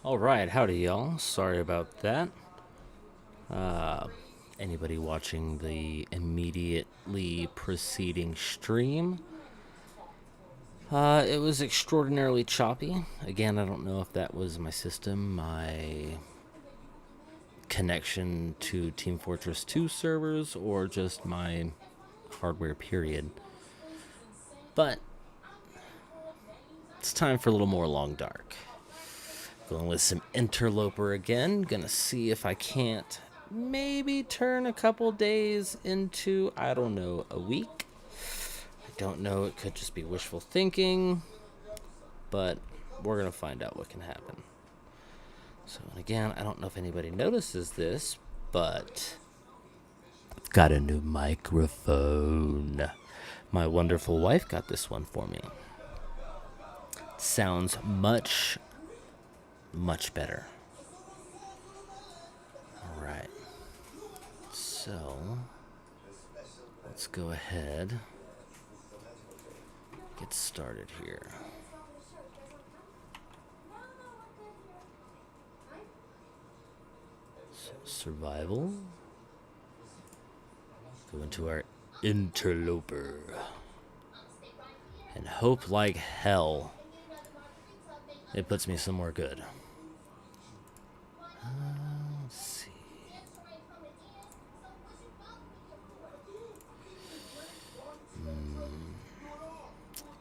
Alright, howdy y'all. Sorry about that. Uh, Anybody watching the immediately preceding stream? It was extraordinarily choppy. Again, I don't know if that was my system, my connection to Team Fortress 2 servers, or just my hardware, period. But it's time for a little more Long Dark. Going with some Interloper again. Gonna see if I can't maybe turn a couple days into, I don't know, a week. I don't know, it could just be wishful thinking, but we're gonna find out what can happen. So, and again, I don't know if anybody notices this, but I've got a new microphone. My wonderful wife got this one for me. It sounds much better. Alright. So, let's go ahead. Get started here. So, survival. Go into our Interloper. And hope like hell it puts me somewhere good. Let's see.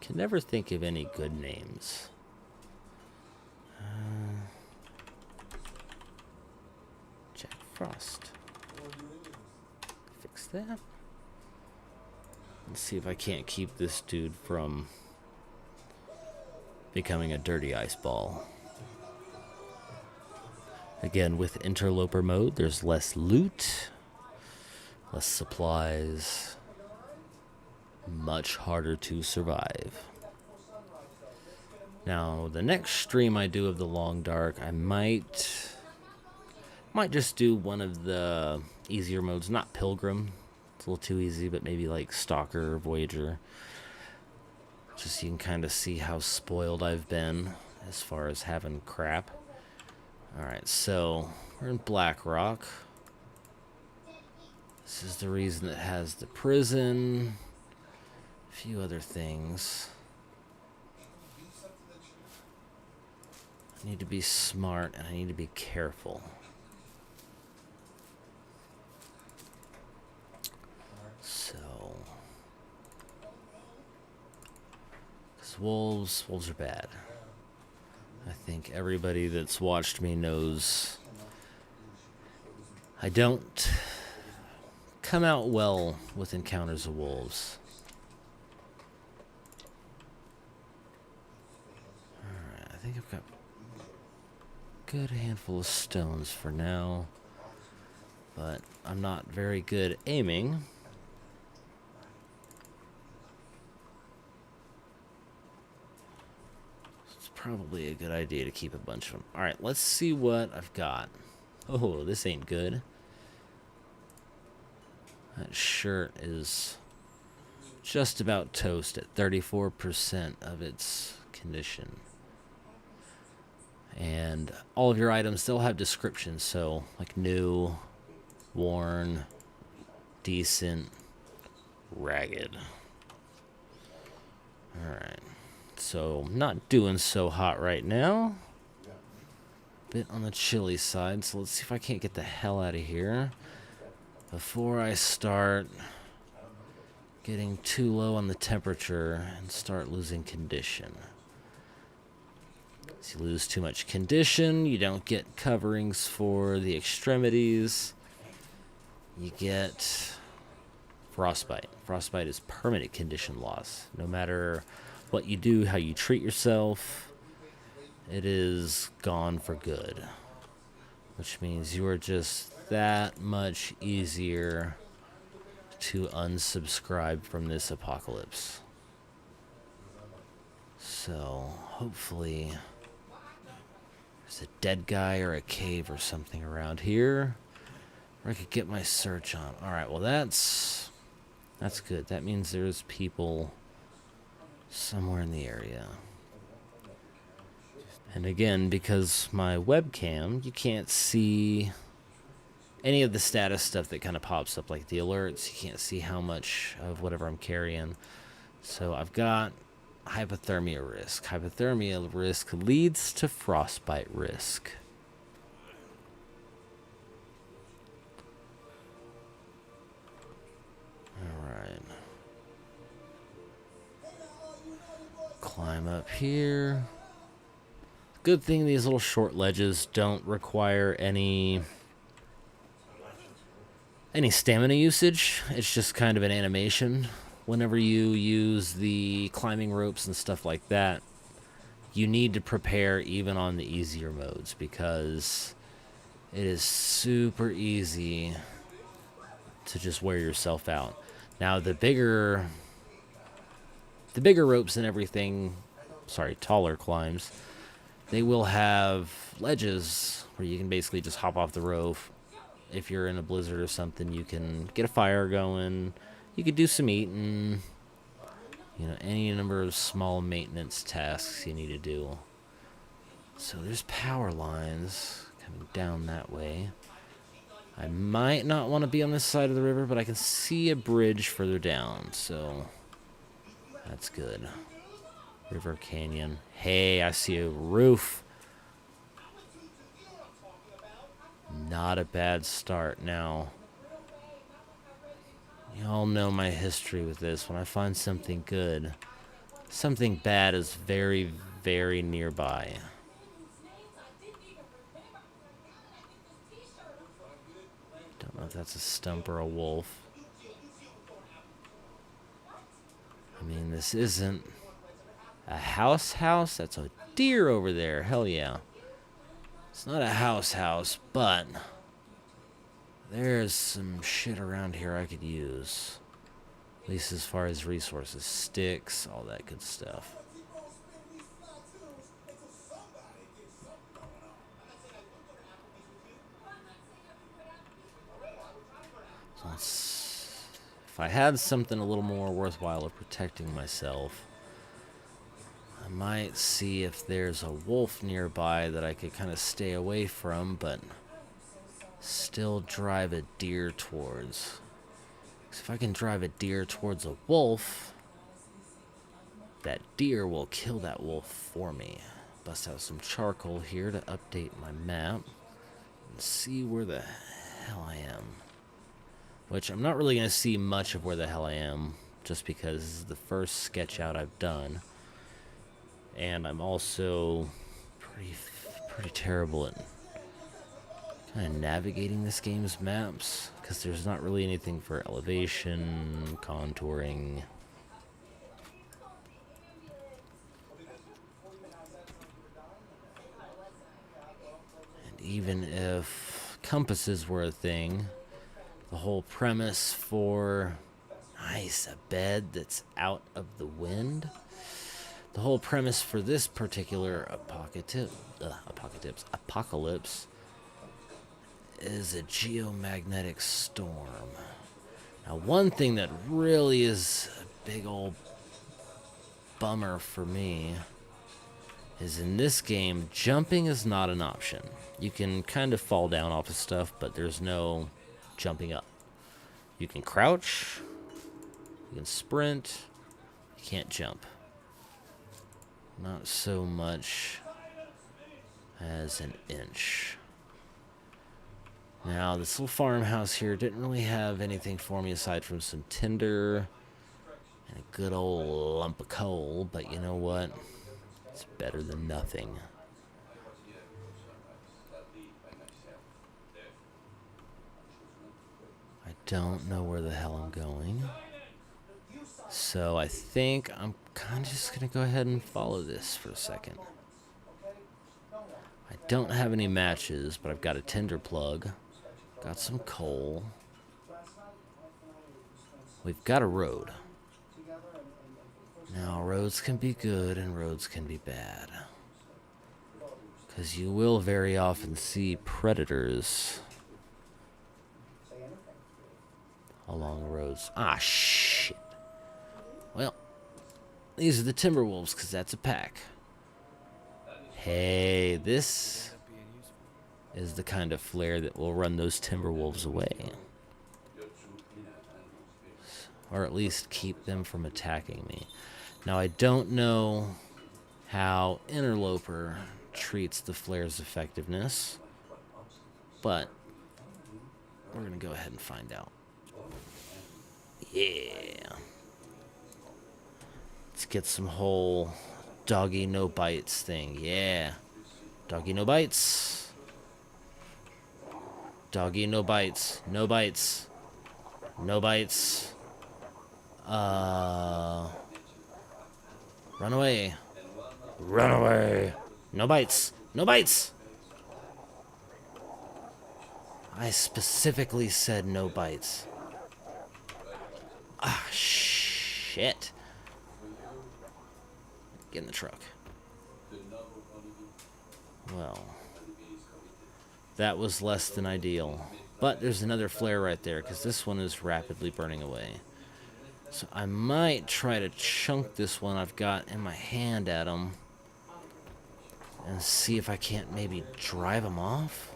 Can never think of any good names. Jack Frost. Fix that. Let's see if I can't keep this dude from becoming a dirty ice ball. Again, with Interloper mode, there's less loot, less supplies, much harder to survive. Now, the next stream I do of the Long Dark, I might just do one of the easier modes, not Pilgrim. It's a little too easy, but maybe like Stalker or Voyager. Just so you can kind of see how spoiled I've been as far as having crap. Alright, so we're in Black Rock. This is the reason it has the prison. A few other things. I need to be smart and I need to be careful. So, because wolves are bad. I think everybody that's watched me knows I don't come out well with encounters of wolves. Alright, I think I've got a good handful of stones for now, but I'm not very good aiming. Probably a good idea to keep a bunch of them. Alright, let's see what I've got. Oh, this ain't good. That shirt is just about toast at 34% of its condition. And all of your items, they'll have descriptions. So, like new, worn, decent, ragged. Alright. So, not doing so hot right now. Bit on the chilly side, so let's see if I can't get the hell out of here before I start getting too low on the temperature and start losing condition. So you lose too much condition, you don't get coverings for the extremities, you get frostbite. Frostbite is permanent condition loss. No matter what you do, how you treat yourself, it is gone for good. Which means you are just that much easier to unsubscribe from this apocalypse. So, hopefully, there's a dead guy or a cave or something around here where I could get my search on. Alright, well that's good. That means there's people somewhere in the area. And again, because my webcam, you can't see any of the status stuff that kind of pops up, like the alerts. You can't see how much of whatever I'm carrying. So I've got hypothermia risk. Hypothermia risk leads to frostbite risk. Alright. Climb up here. Good thing these little short ledges don't require any stamina usage. It's just kind of an animation. Whenever you use the climbing ropes and stuff like that, you need to prepare even on the easier modes, because it is super easy to just wear yourself out. Now the bigger ropes and everything, taller climbs, they will have ledges where you can basically just hop off the rope. If you're in a blizzard or something, you can get a fire going. You could do some eating. You know, any number of small maintenance tasks you need to do. So there's power lines coming down that way. I might not want to be on this side of the river, but I can see a bridge further down, so that's good. River Canyon. Hey, I see a roof. Not a bad start. Now, you all know my history with this. When I find something good, something bad is very, very nearby. Don't know if that's a stump or a wolf. I mean, this isn't a house. That's a deer over there. Hell yeah. It's not a house, but there's some shit around here I could use. At least as far as resources. Sticks, all that good stuff. So if I had something a little more worthwhile of protecting myself, I might see if there's a wolf nearby that I could kind of stay away from, but still drive a deer towards. Because if I can drive a deer towards a wolf, that deer will kill that wolf for me. Bust out some charcoal here to update my map and see where the hell I am. Which I'm not really going to see much of where the hell I am, just because this is the first sketch out I've done. And I'm also pretty terrible at kind of navigating this game's maps, because there's not really anything for elevation, contouring. And even if compasses were a thing, the whole premise for a bed that's out of the wind. The whole premise for this particular apocalypse is a geomagnetic storm. Now, one thing that really is a big old bummer for me is in this game, jumping is not an option. You can kind of fall down off of stuff, but there's no jumping up. You can crouch, you can sprint, you can't jump. Not so much as an inch. Now, this little farmhouse here didn't really have anything for me aside from some tinder and a good old lump of coal, but you know what? It's better than nothing. I don't know where the hell I'm going. So I think I'm kind of just going to go ahead and follow this for a second. I don't have any matches, but I've got a tinder plug. Got some coal. We've got a road. Now, roads can be good and roads can be bad. Because you will very often see predators along roads. Ah, shit. Well, these are the Timberwolves, because that's a pack. Hey, this is the kind of flare that will run those timber wolves away. Or at least keep them from attacking me. Now, I don't know how Interloper treats the flare's effectiveness, but we're going to go ahead and find out. Yeah. Let's get some whole doggy no bites thing. Yeah. Doggy no bites. Doggy no bites. No bites. No bites. Run away. Run away. No bites. No bites. I specifically said no bites. Ah, shit. Get in the truck. Well, that was less than ideal. But there's another flare right there, because this one is rapidly burning away. So I might try to chunk this one I've got in my hand at him and see if I can't maybe drive him off.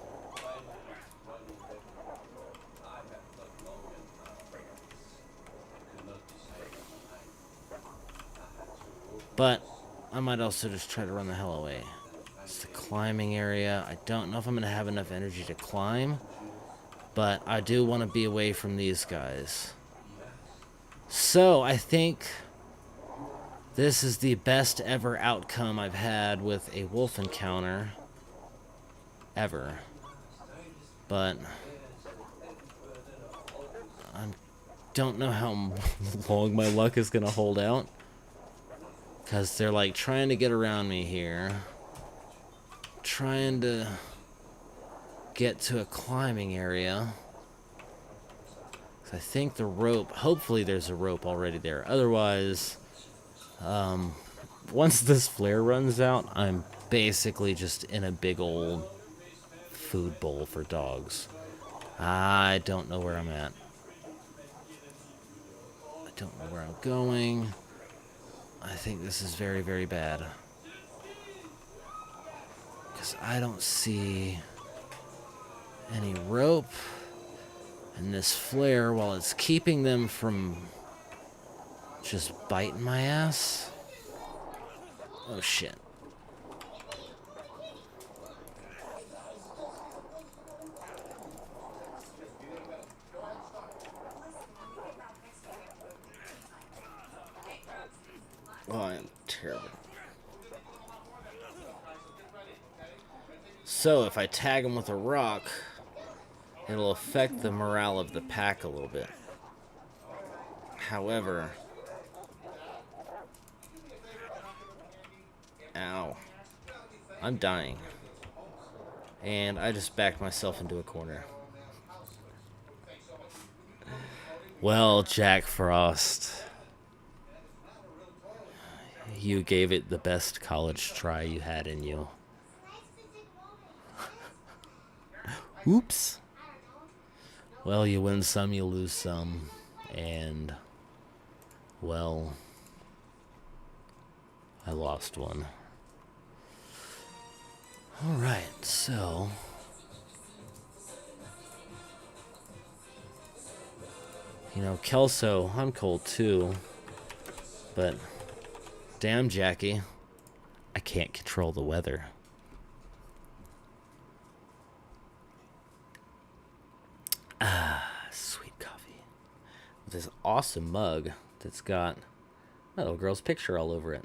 But I might also just try to run the hell away. It's the climbing area. I don't know if I'm going to have enough energy to climb, but I do want to be away from these guys. So I think this is the best ever outcome I've had with a wolf encounter ever. But I don't know how long my luck is going to hold out, because they're like trying to get around me here. Trying to get to a climbing area. I think the rope, hopefully there's a rope already there. Otherwise, once this flare runs out, I'm basically just in a big old food bowl for dogs. I don't know where I'm at. I don't know where I'm going. I think this is very, very bad. Because I don't see any rope. And this flare, while it's keeping them from just biting my ass. Oh, shit. Oh, I am terrible. So, if I tag him with a rock, it'll affect the morale of the pack a little bit. However... Ow. I'm dying. And I just backed myself into a corner. Well, Jack Frost, you gave it the best college try you had in you. Oops. Well, you win some, you lose some. And, well, I lost one. Alright, so... You know, Kelso, I'm cold too. But, damn, Jackie, I can't control the weather. Ah, sweet coffee. With this awesome mug that's got a little girl's picture all over it.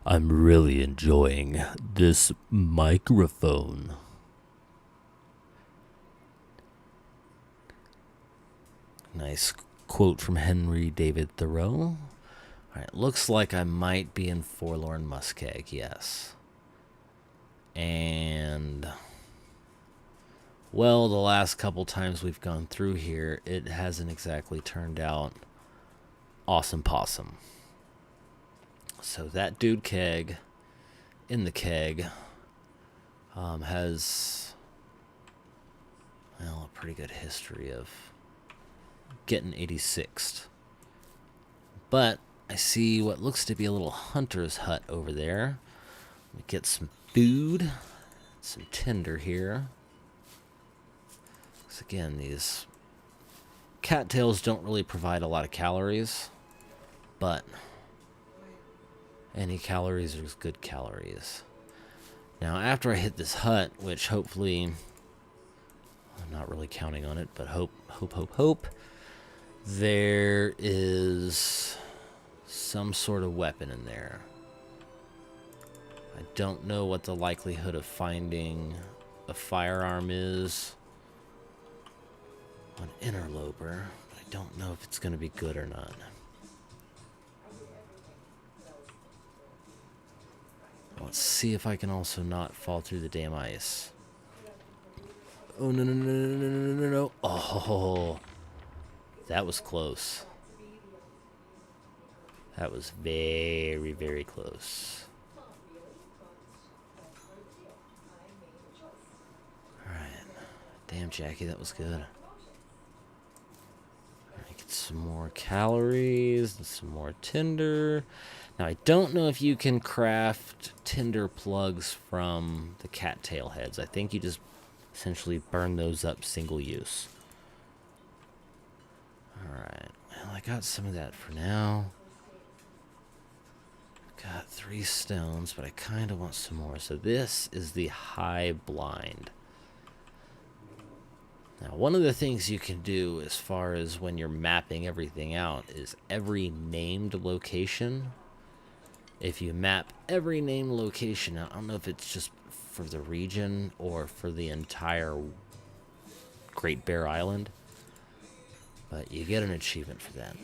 I'm really enjoying this microphone. Nice quote from Henry David Thoreau. Alright, looks like I might be in Forlorn Muskeg, yes. And, well, the last couple times we've gone through here, it hasn't exactly turned out awesome possum. So that dude keg in the keg has, well, a pretty good history of getting 86th. But I see what looks to be a little hunter's hut over there. Let me get some food, some tinder here. Because again, these cattails don't really provide a lot of calories, but any calories are good calories. Now, after I hit this hut, which hopefully, I'm not really counting on it, but hope, there is some sort of weapon in there. I don't know what the likelihood of finding a firearm is on Interloper, but I don't know if it's going to be good or not. Let's see if I can also not fall through the damn ice. Oh, no, no, no, no, no, no, no, no. Oh, that was close. That was very, very close. Alright. Damn, Jackie, that was good. Alright, get some more calories and some more tinder. Now, I don't know if you can craft tinder plugs from the cattail heads. I think you just essentially burn those up single use. Alright, well, I got some of that for now. Got 3 stones, but I kind of want some more. So this is the high blind. Now, one of the things you can do as far as when you're mapping everything out is every named location. If you map every named location, I don't know if it's just for the region or for the entire Great Bear Island, but you get an achievement for that.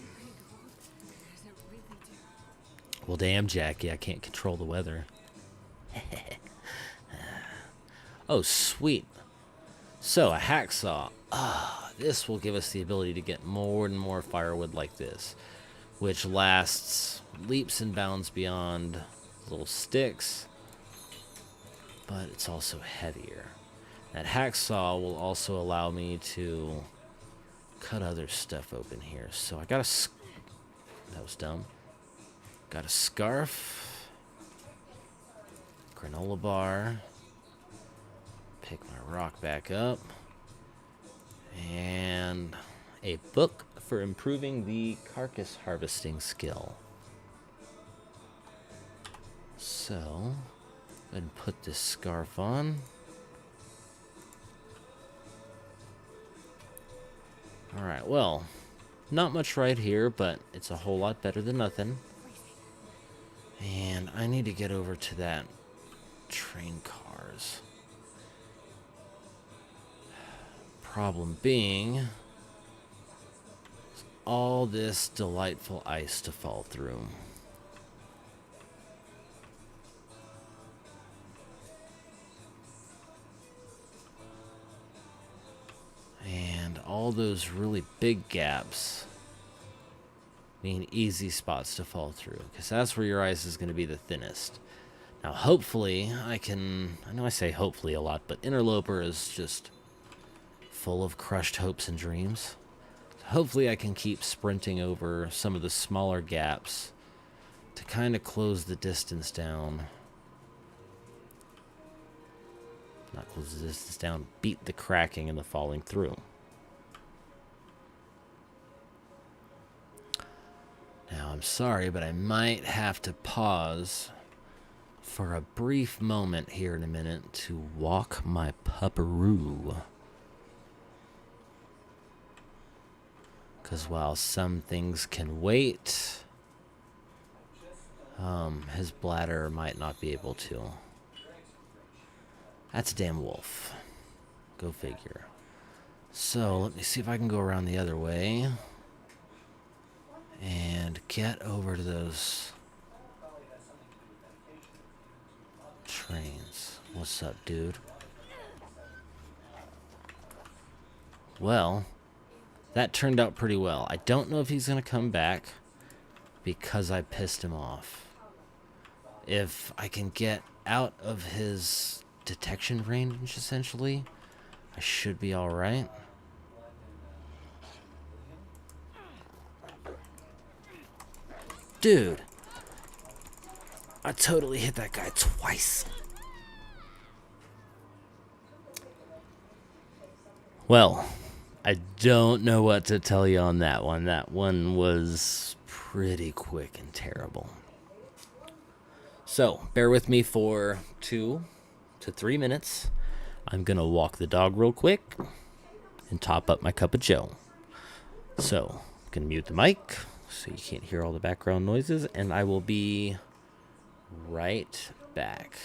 Well, damn, Jackie, I can't control the weather. Oh, sweet. So, a hacksaw. This will give us the ability to get more and more firewood like this, which lasts leaps and bounds beyond little sticks, but it's also heavier. That hacksaw will also allow me to cut other stuff open here. So I got that was dumb. Got a scarf, granola bar, pick my rock back up, and a book for improving the carcass harvesting skill. So, go ahead and put this scarf on. Alright, well, not much right here, but it's a whole lot better than nothing. And I need to get over to that train cars. Problem being, all this delightful ice to fall through. And all those really big gaps mean easy spots to fall through, because that's where your ice is going to be the thinnest. Now, hopefully, I know I say hopefully a lot, but Interloper is just full of crushed hopes and dreams. So hopefully I can keep sprinting over some of the smaller gaps to kind of close the distance down. Not close the distance down, beat the cracking and the falling through. Now, I'm sorry, but I might have to pause for a brief moment here in a minute to walk my pupperoo. Because while some things can wait, his bladder might not be able to. That's a damn wolf. Go figure. So, let me see if I can go around the other way and get over to those trains. What's up, dude? Well, that turned out pretty well. I don't know if he's going to come back because I pissed him off. If I can get out of his detection range, essentially, I should be alright. Dude, I totally hit that guy twice. Well, I don't know what to tell you on that one. That one was pretty quick and terrible. So, bear with me for 2 to 3 minutes. I'm going to walk the dog real quick and top up my cup of joe. So, I'm going to mute the mic so you can't hear all the background noises, and I will be right back.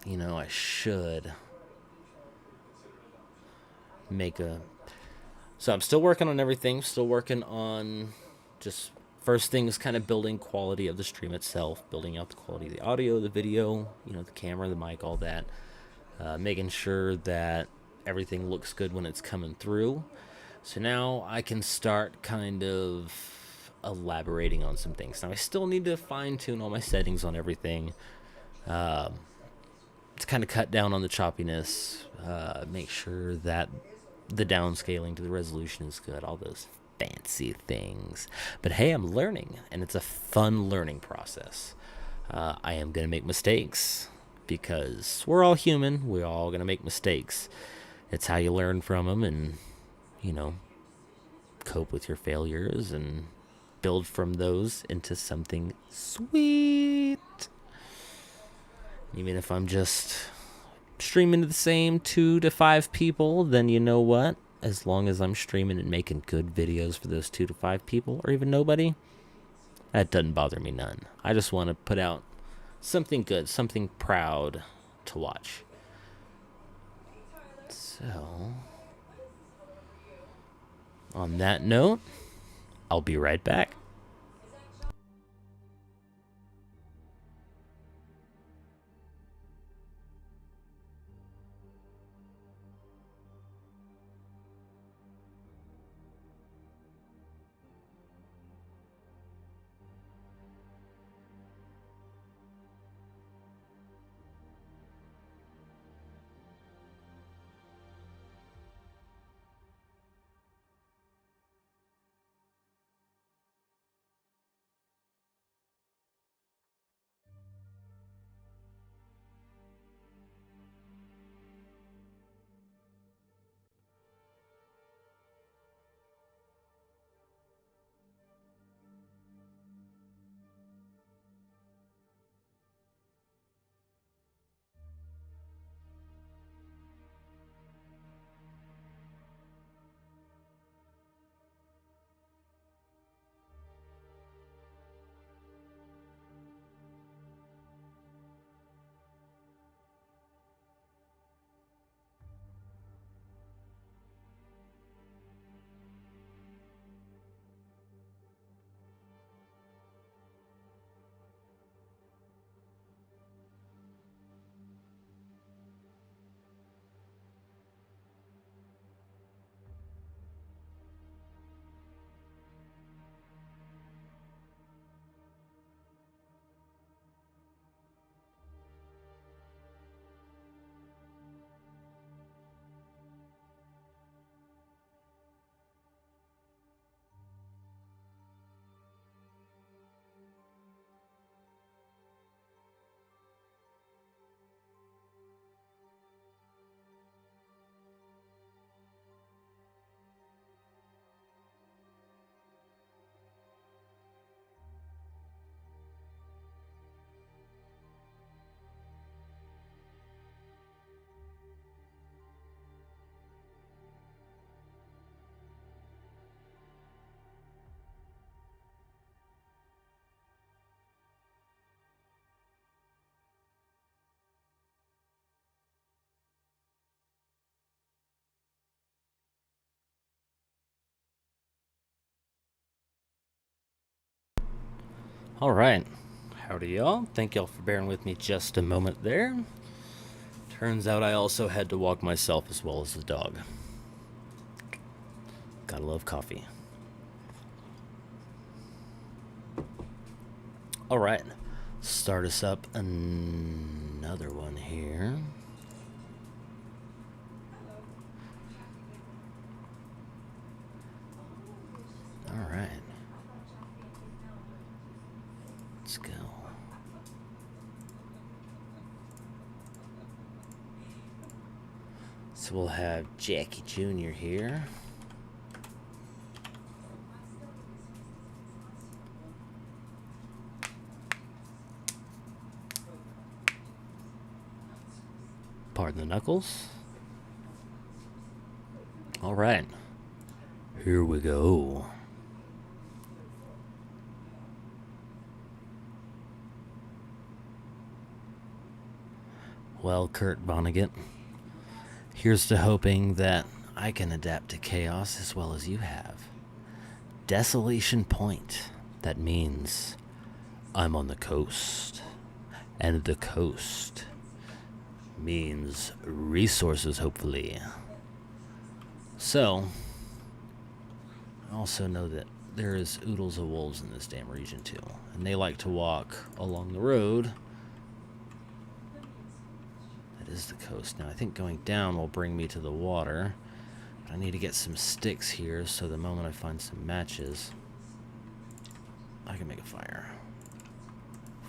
You know, I should make a... So I'm still working on everything, still working on just first thing is kind of building quality of the stream itself, building out the quality of the audio, the video, you know, the camera, the mic, all that. Making sure that everything looks good when it's coming through. So now I can start kind of elaborating on some things. Now I still need to fine tune all my settings on everything. To kind of cut down on the choppiness, make sure that the downscaling to the resolution is good, all those fancy things. But hey, I'm learning, and it's a fun learning process. I am going to make mistakes, because we're all human. We're all going to make mistakes. It's how you learn from them and, you know, cope with your failures and build from those into something sweet. Even if I'm just streaming to the same 2 to 5 people, then you know what? As long as I'm streaming and making good videos for those 2 to 5 people, or even nobody, that doesn't bother me none. I just want to put out something good, something proud to watch. So, on that note, I'll be right back. All right. Howdy, y'all. Thank y'all for bearing with me just a moment there. Turns out I also had to walk myself as well as the dog. Gotta love coffee. All right. Start us up another one here. All right. So we'll have Jackie Jr. here. Pardon the knuckles. All right. Here we go. Well, Kurt Vonnegut, here's to hoping that I can adapt to chaos as well as you have. Desolation Point. That means I'm on the coast. And the coast means resources, hopefully. So, I also know that there is oodles of wolves in this damn region too. And they like to walk along the road. That is the coast. Now I think going down will bring me to the water. But I need to get some sticks here so the moment I find some matches, I can make a fire.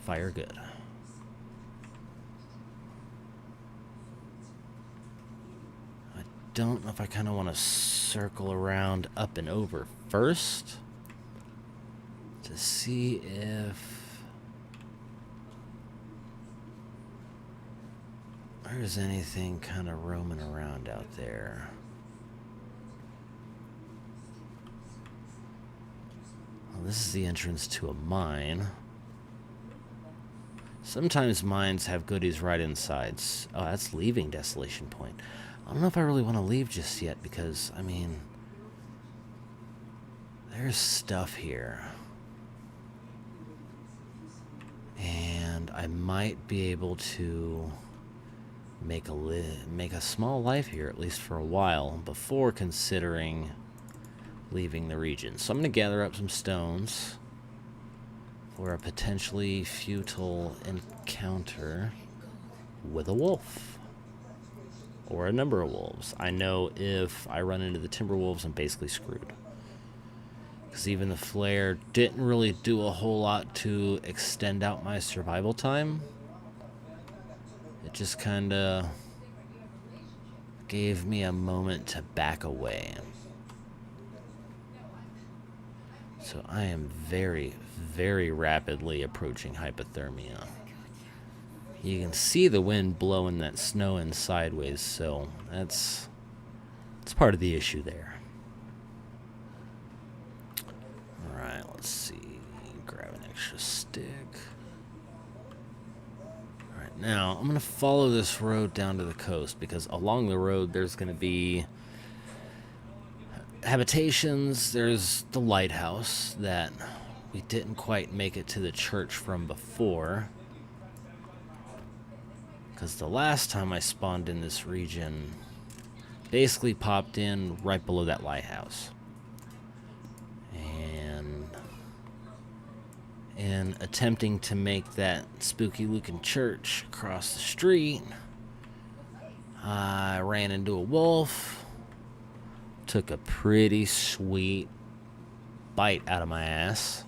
Fire good. Don't know if I kind of want to circle around up and over first to see if there's anything kind of roaming around out there. Well, this is the entrance to a mine. Sometimes mines have goodies right inside. Oh, that's leaving Desolation Point. I don't know if I really want to leave just yet because, I mean, there's stuff here. And I might be able to make a small life here, at least for a while, before considering leaving the region. So I'm going to gather up some stones for a potentially futile encounter with a wolf. Or a number of wolves. I know if I run into the timber wolves, I'm basically screwed. Because even the flare didn't really do a whole lot to extend out my survival time. It just kind of gave me a moment to back away. So I am very, very rapidly approaching hypothermia. You can see the wind blowing that snow in sideways, so that's part of the issue there. Alright, let's see. Grab an extra stick. Alright, now I'm going to follow this road down to the coast because along the road there's going to be habitations. There's the lighthouse that we didn't quite make it to the church from before. Because the last time I spawned in this region, basically popped in right below that lighthouse. And in attempting to make that spooky looking church across the street, I ran into a wolf, took a pretty sweet bite out of my ass,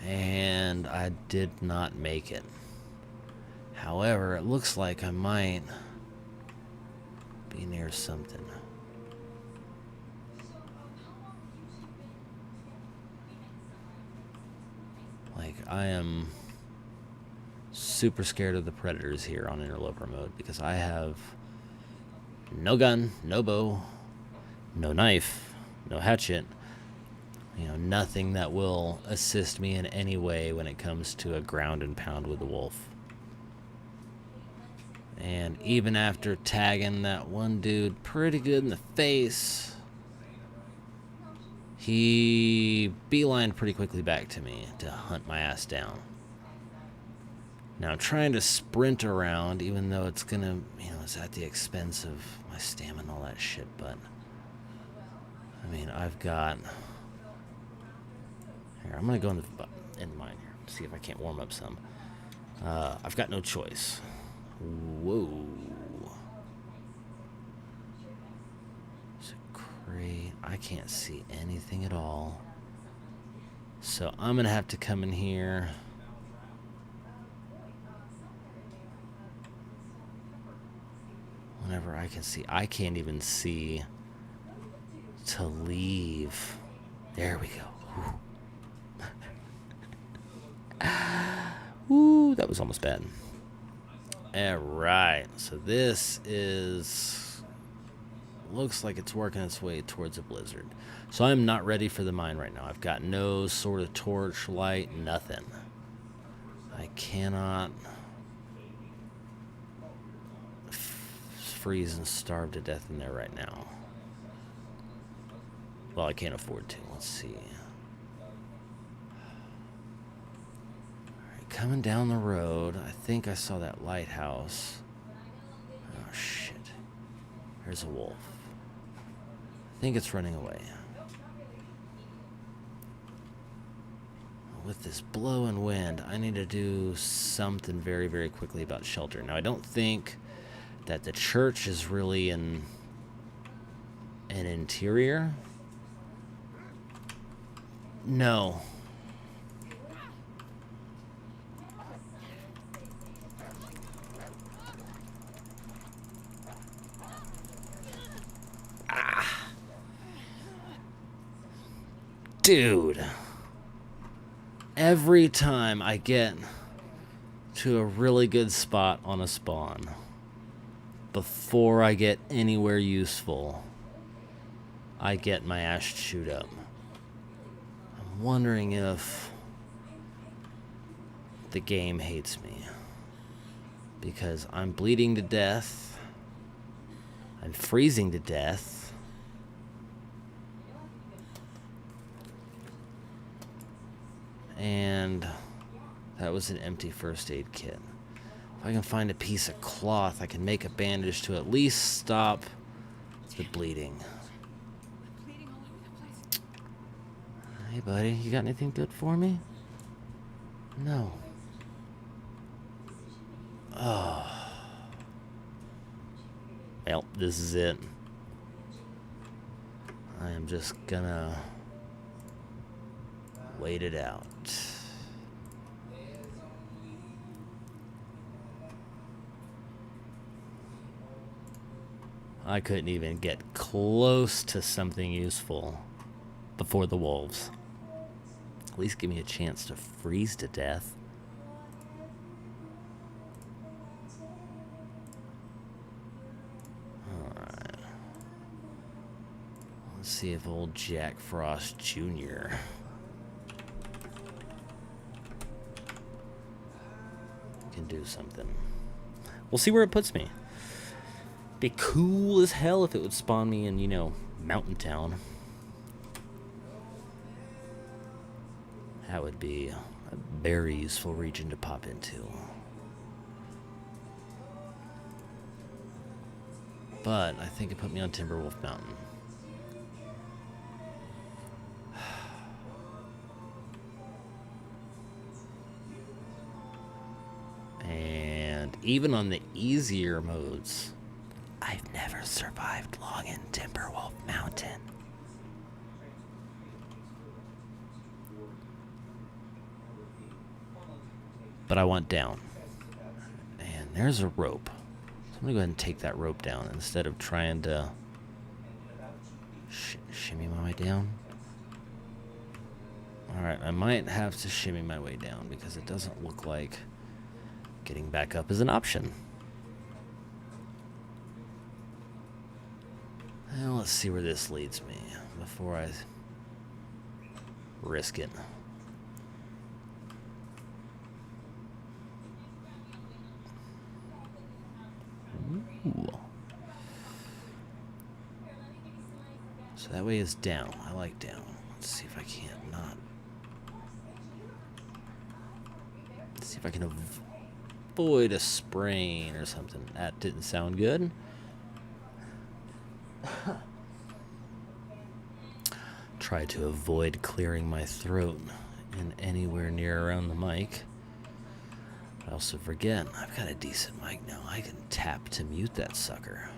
and I did not make it. However, it looks like I might be near something. Like, I am super scared of the predators here on Interloper mode because I have no gun, no bow, no knife, no hatchet. You know, nothing that will assist me in any way when it comes to a ground and pound with the wolf. And even after tagging that one dude pretty good in the face, he beelined pretty quickly back to me to hunt my ass down. Now I'm trying to sprint around, even though it's gonna, it's at the expense of my stamina and all that shit, but I mean, I've got... Here, I'm gonna go in mine here, see if I can't warm up some. I've got no choice. Whoa. It's great. I can't see anything at all. So I'm going to have to come in here. I'm going to whenever I can see. I can't even see to leave. There we go. Ooh, that was almost bad. Alright, so this is... looks like it's working its way towards a blizzard. So I'm not ready for the mine right now. I've got no sort of torch, light, nothing. I cannot freeze and starve to death in there right now. Well, I can't afford to. Let's see. Alright, coming down the road. I think I saw that lighthouse. Oh, shit. There's a wolf. I think it's running away. With this blowing wind, I need to do something very, very quickly about shelter. Now, I don't think that the church is really in an interior. No. Ah. Dude. Every time I get to a really good spot on a spawn, before I get anywhere useful, I get my ass chewed up. I'm wondering if the game hates me. Because I'm bleeding to death. I'm freezing to death. And that was an empty first aid kit. If I can find a piece of cloth, I can make a bandage to at least stop the bleeding. Hey, buddy, you got anything good for me? No. Oh. Well, this is it. I am just gonna wait it out. I couldn't even get close to something useful before the wolves. At least give me a chance to freeze to death. Alright. Let's see if old Jack Frost Jr. can do something. We'll see where it puts me. Be cool as hell if it would spawn me in, you know, Mountain Town. That would be a very useful region to pop into. But I think it put me on Timberwolf Mountain. And even on the easier modes, I've never survived long in Timberwolf Mountain. But I want down. And there's a rope. So I'm going to go ahead and take that rope down instead of trying to shimmy my way down. Alright, I might have to shimmy my way down because it doesn't look like getting back up is an option. Well, let's see where this leads me before I risk it. Ooh. So that way is down. I like down. Let's see if I can't not. Let's see if I can avoid a sprain or something. That didn't sound good. Try to avoid clearing my throat in anywhere near around the mic. I also forget, I've got a decent mic now. I can tap to mute that sucker.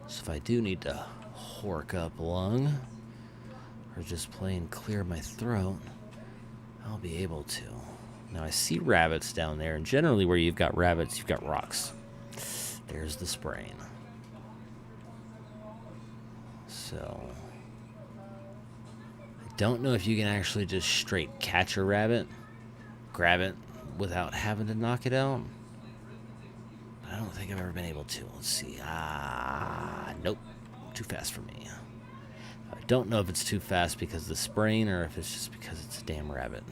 So if I do need to hork up lung, or just plain clear my throat, I'll be able to. Now I see rabbits down there, and generally where you've got rabbits, you've got rocks. There's the sprain. So I don't know if you can actually just straight catch a rabbit, grab it, without having to knock it out. I don't think I've ever been able to. Let's see. Nope. Too fast for me. I don't know if it's too fast because of the sprain or if it's just because it's a damn rabbit.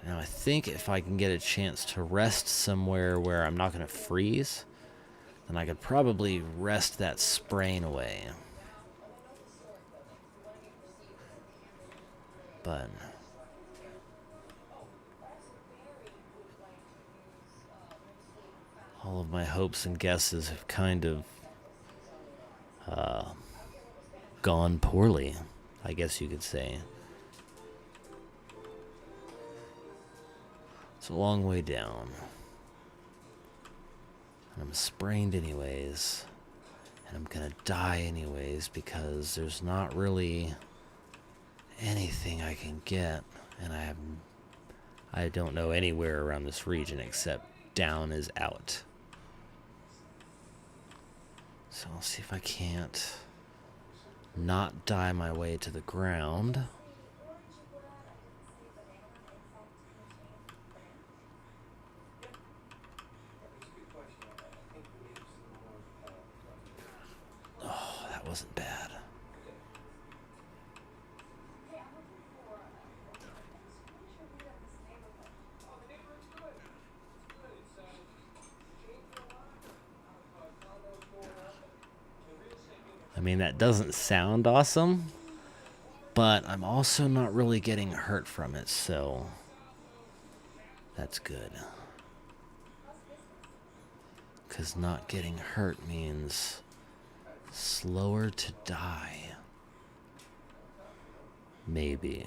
Now I think if I can get a chance to rest somewhere where I'm not going to freeze, then I could probably rest that sprain away. But all of my hopes and guesses have kind of gone poorly, I guess you could say. It's a long way down. I'm sprained anyways. And I'm gonna die anyways because there's not really anything I can get. And I don't know anywhere around this region except down is out. So I'll see if I can't not die my way to the ground. Oh, that wasn't bad. I mean, that doesn't sound awesome, but I'm also not really getting hurt from it, so that's good. Because not getting hurt means slower to die. Maybe.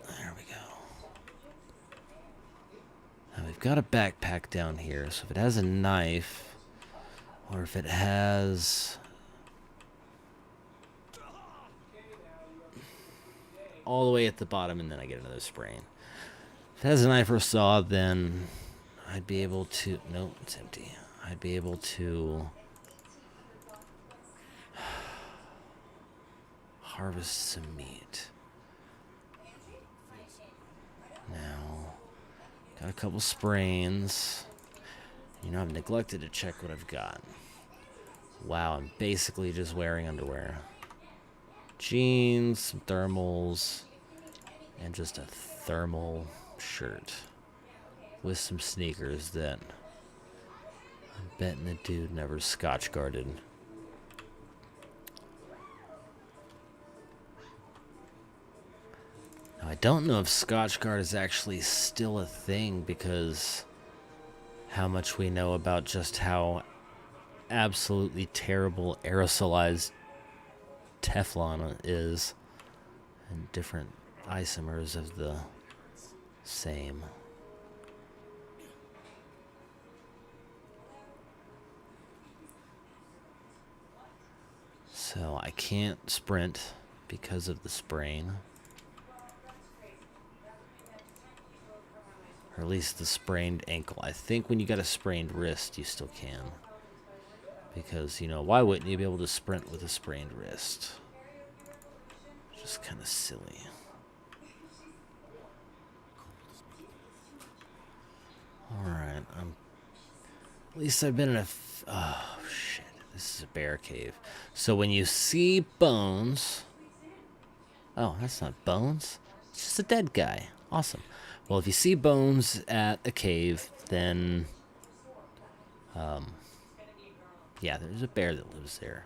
There we go. Now we've got a backpack down here, so if it has a knife, or if it has all the way at the bottom and then I get another sprain. If it has a knife or a saw, then I'd be able to... Nope, it's empty. I'd be able to harvest some meat. Now, got a couple sprains. You know, I've neglected to check what I've got. Wow, I'm basically just wearing underwear. Jeans, some thermals, and just a thermal shirt. With some sneakers that I'm betting the dude never scotch guarded. Now, I don't know if scotch guard is actually still a thing because how much we know about just how absolutely terrible aerosolized Teflon is and different isomers of the same. So I can't sprint because of the sprain. Or at least the sprained ankle. I think when you got a sprained wrist, you still can. Because, you know, why wouldn't you be able to sprint with a sprained wrist? Just kind of silly. Alright, at least I've been in a... oh, shit. This is a bear cave. So when you see bones... Oh, that's not bones. It's just a dead guy. Awesome. Well, if you see bones at a cave, then... yeah, there's a bear that lives there.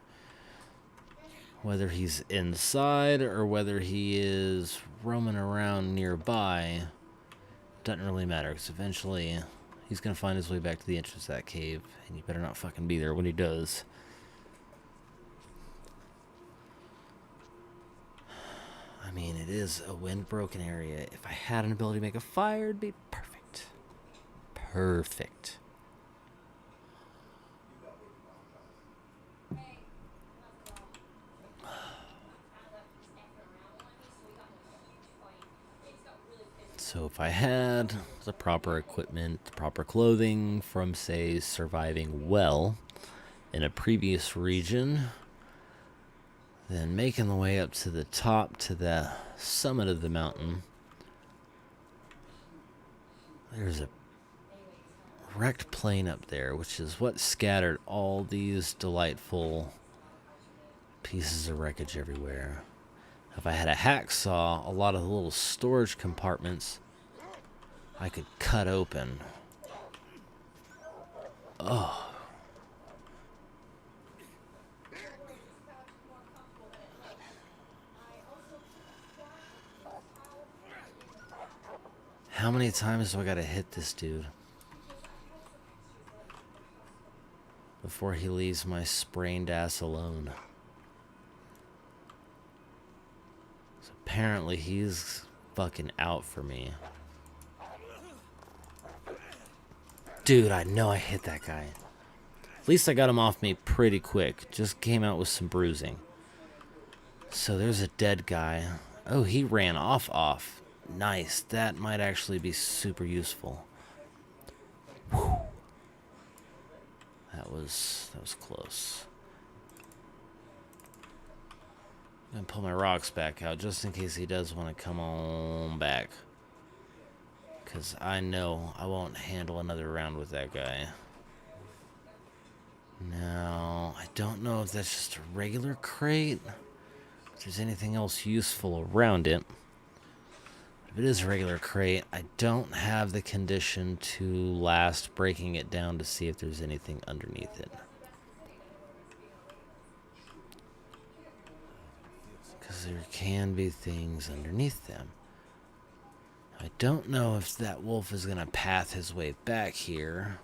Whether he's inside or whether he is roaming around nearby, doesn't really matter, because eventually he's going to find his way back to the entrance of that cave, and you better not fucking be there when he does. I mean, it is a wind-broken area. If I had an ability to make a fire, it'd be perfect. Perfect. So if I had the proper equipment, the proper clothing from, say, surviving well in a previous region, then making the way up to the top, to the summit of the mountain, there's a wrecked plane up there, which is what scattered all these delightful pieces of wreckage everywhere. If I had a hacksaw, a lot of the little storage compartments I could cut open. Oh. How many times do I gotta hit this dude before he leaves my sprained ass alone? So apparently he's fucking out for me. Dude, I know I hit that guy. At least I got him off me pretty quick. Just came out with some bruising. So there's a dead guy. Oh, he ran off. Nice. That might actually be super useful. Whew. That was close. I'm gonna pull my rocks back out just in case he does want to come on back. Because I know I won't handle another round with that guy. Now, I don't know if that's just a regular crate. If there's anything else useful around it. If it is a regular crate, I don't have the condition to last breaking it down to see if there's anything underneath it. Because there can be things underneath them. I don't know if that wolf is going to path his way back here.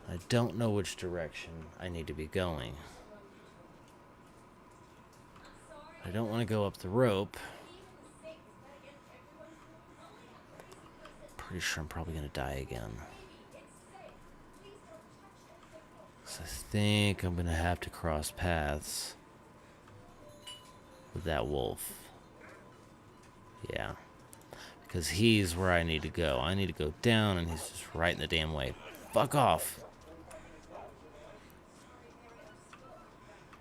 I don't know which direction I need to be going. I don't want to go up the rope. Pretty sure I'm probably going to die again. So I think I'm going to have to cross paths with that wolf. Yeah. Because he's where I need to go. I need to go down and he's just right in the damn way. Fuck off.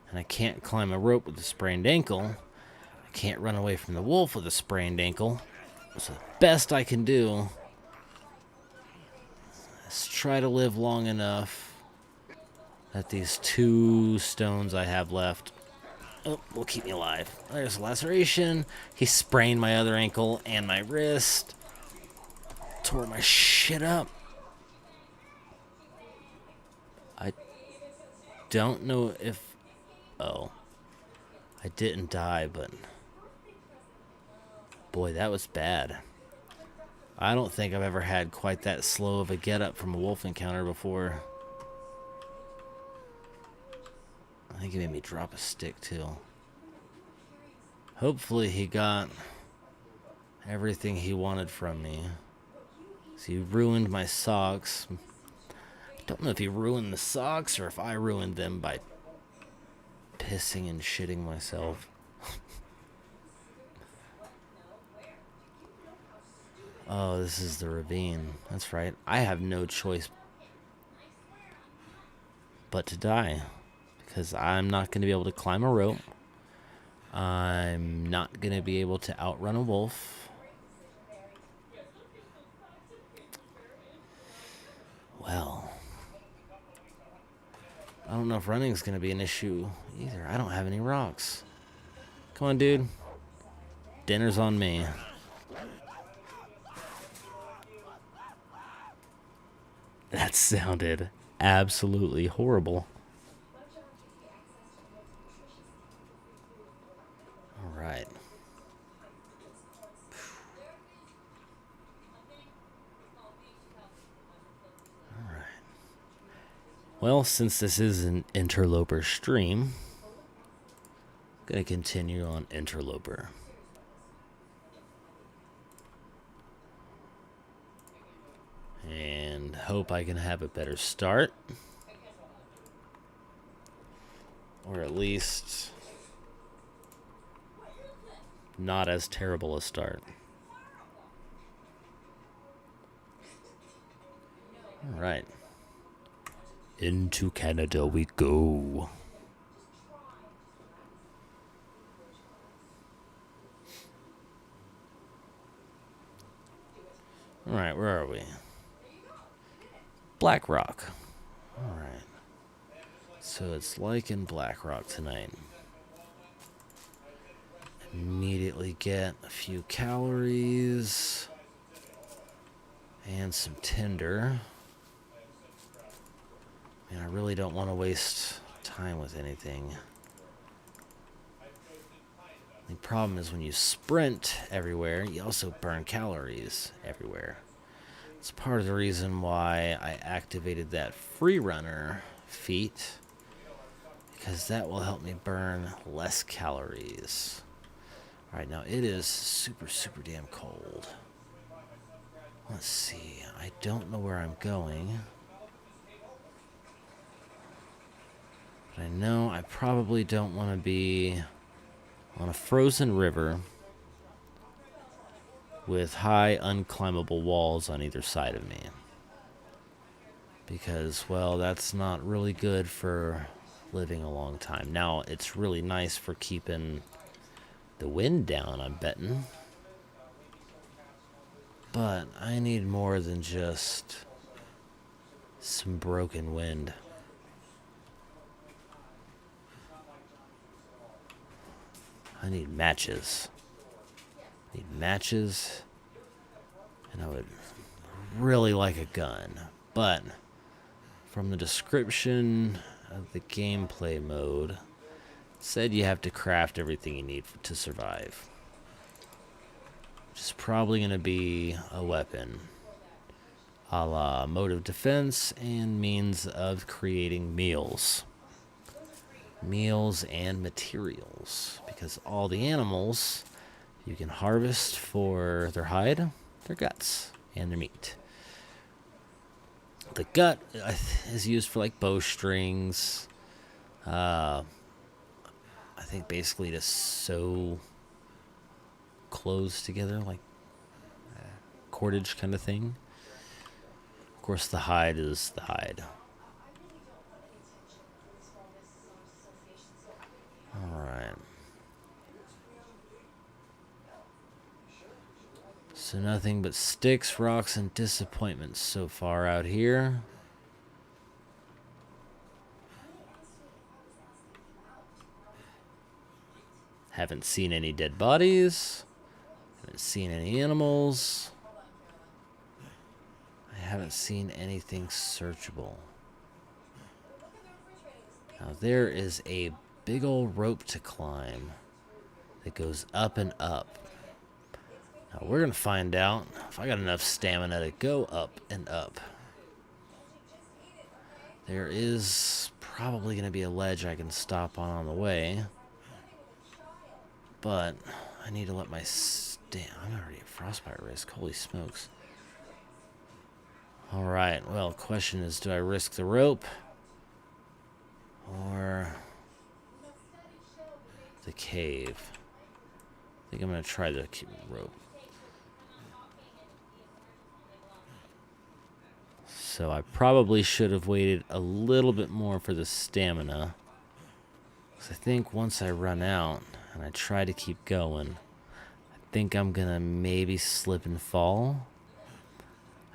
And I can't climb a rope with a sprained ankle. I can't run away from the wolf with a sprained ankle. So the best I can do is try to live long enough that these 2 stones I have left will keep me alive. There's a laceration. He sprained my other ankle and my wrist. Tore my shit up. I don't know if... Oh. I didn't die, but... Boy, that was bad. I don't think I've ever had quite that slow of a get-up from a wolf encounter before. I think he made me drop a stick, too. Hopefully he got everything he wanted from me. So he ruined my socks. I don't know if he ruined the socks or if I ruined them by pissing and shitting myself. Oh, this is the ravine. That's right. I have no choice but to die. Because I'm not going to be able to climb a rope. I'm not going to be able to outrun a wolf. Well, I don't know if running is going to be an issue either. I don't have any rocks. Come on, dude. Dinner's on me. That sounded absolutely horrible. All right. All right. Well, since this is an Interloper stream, I'm going to continue on Interloper. And hope I can have a better start. Or at least not as terrible a start. Right. Into Canada we go. Alright, where are we? Black Rock. Alright. So it's like in Black Rock tonight. Immediately get a few calories. And some tinder. And I really don't want to waste time with anything. The problem is when you sprint everywhere, you also burn calories everywhere. It's part of the reason why I activated that free runner feat, because that will help me burn less calories. Alright, now it is super, super damn cold. Let's see, I don't know where I'm going. But I know I probably don't want to be on a frozen river with high unclimbable walls on either side of me. Because, well, that's not really good for living a long time. Now, it's really nice for keeping the wind down, I'm betting. But I need more than just some broken wind. I need matches. I need matches. And I would really like a gun. But from the description of the gameplay mode, it said you have to craft everything you need to survive. Which is probably going to be a weapon. A la mode of defense and means of creating meals. Meals and materials. Because all the animals you can harvest for their hide, their guts, and their meat. The gut is used for like bowstrings. I think basically to sew clothes together, like cordage kind of thing. Of course, the hide is the hide. Alright. So nothing but sticks, rocks, and disappointments so far out here. Haven't seen any dead bodies. Haven't seen any animals. I haven't seen anything searchable. Now there is a big old rope to climb that goes up and up. Now we're going to find out if I got enough stamina to go up and up. There is probably going to be a ledge I can stop on the way. But I need to let my I'm already at frostbite risk. Holy smokes. Alright, well, the question is, do I risk the rope? Or the cave? I think I'm going to try the rope. So I probably should have waited a little bit more for the stamina. Because I think once I run out and I try to keep going, I think I'm going to maybe slip and fall.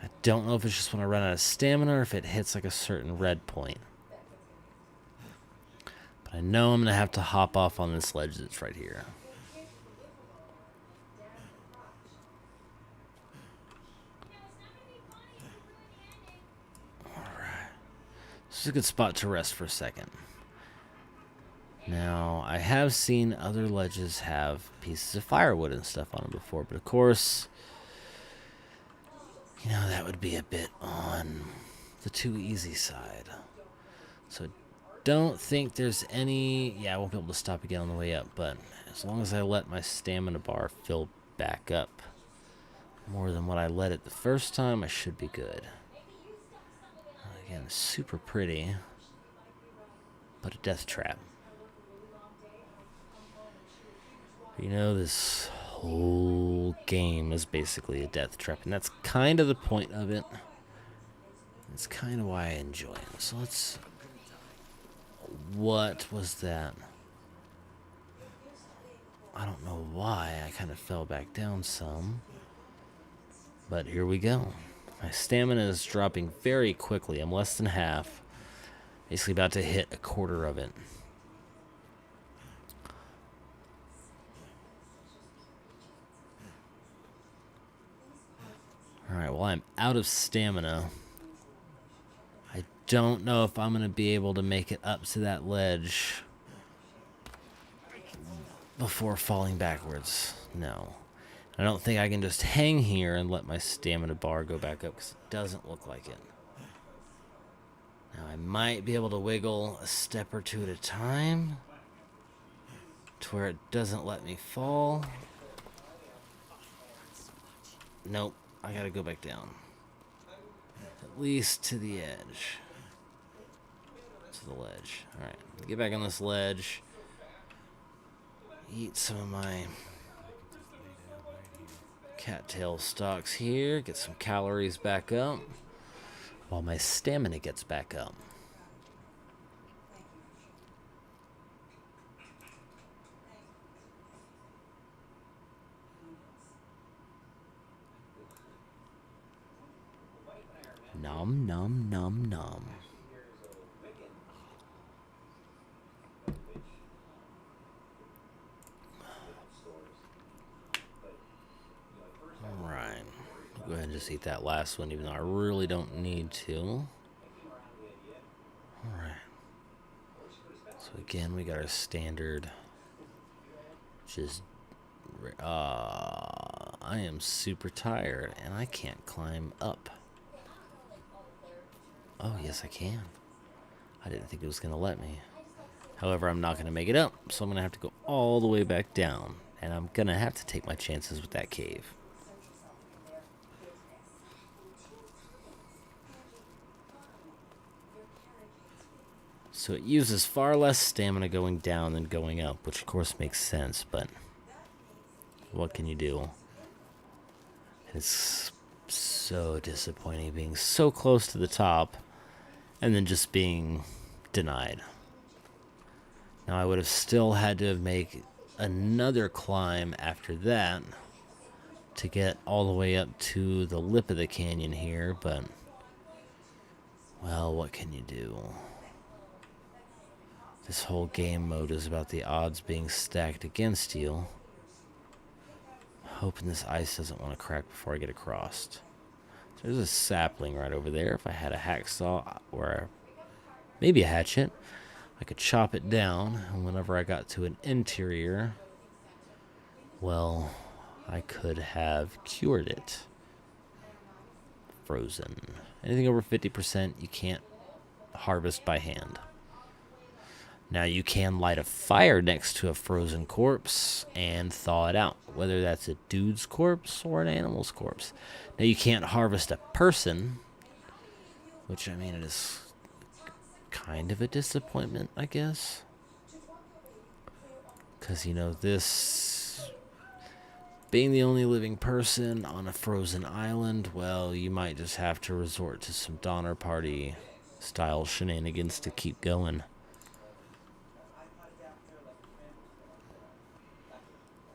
I don't know if it's just when I run out of stamina or if it hits like a certain red point. But I know I'm going to have to hop off on this ledge that's right here. Alright. This is a good spot to rest for a second. Now, I have seen other ledges have pieces of firewood and stuff on them before, but of course, you know, that would be a bit on the too easy side. So, don't think there's any... Yeah, I won't be able to stop again on the way up, but as long as I let my stamina bar fill back up more than what I let it the first time, I should be good. Again, super pretty, but a death trap. You know, this whole game is basically a death trap, and that's kind of the point of it. It's kind of why I enjoy them. So let's... What was that? I don't know why. I kind of fell back down some. But here we go. My stamina is dropping very quickly. I'm less than half. Basically about to hit a quarter of it. Alright, well, I'm out of stamina. I don't know if I'm going to be able to make it up to that ledge before falling backwards. No. I don't think I can just hang here and let my stamina bar go back up, because it doesn't look like it. Now, I might be able to wiggle a step or two at a time to where it doesn't let me fall. Nope. I gotta go back down. At least to the edge. To the ledge. Alright. Get back on this ledge. Eat some of my cattail stalks here. Get some calories back up. While my stamina gets back up. Nom, nom, nom, nom. Alright. Go ahead and just eat that last one, even though I really don't need to. Alright. So again, we got our standard. Just... I am super tired, and I can't climb up. Oh, yes, I can. I didn't think it was going to let me. However, I'm not going to make it up, so I'm going to have to go all the way back down. And I'm going to have to take my chances with that cave. So it uses far less stamina going down than going up, which of course makes sense, but what can you do? It's so disappointing being so close to the top and then just being denied. Now I would have still had to make another climb after that to get all the way up to the lip of the canyon here, but well, what can you do? This whole game mode is about the odds being stacked against you. Hoping this ice doesn't want to crack before I get across. There's a sapling right over there. If I had a hacksaw or maybe a hatchet, I could chop it down, and whenever I got to an interior, well, I could have cured it. Frozen. Anything over 50% you can't harvest by hand. Now you can light a fire next to a frozen corpse and thaw it out, whether that's a dude's corpse or an animal's corpse. Now you can't harvest a person, which, I mean, it is kind of a disappointment, I guess. Because, you know, this being the only living person on a frozen island, well, you might just have to resort to some Donner Party style shenanigans to keep going.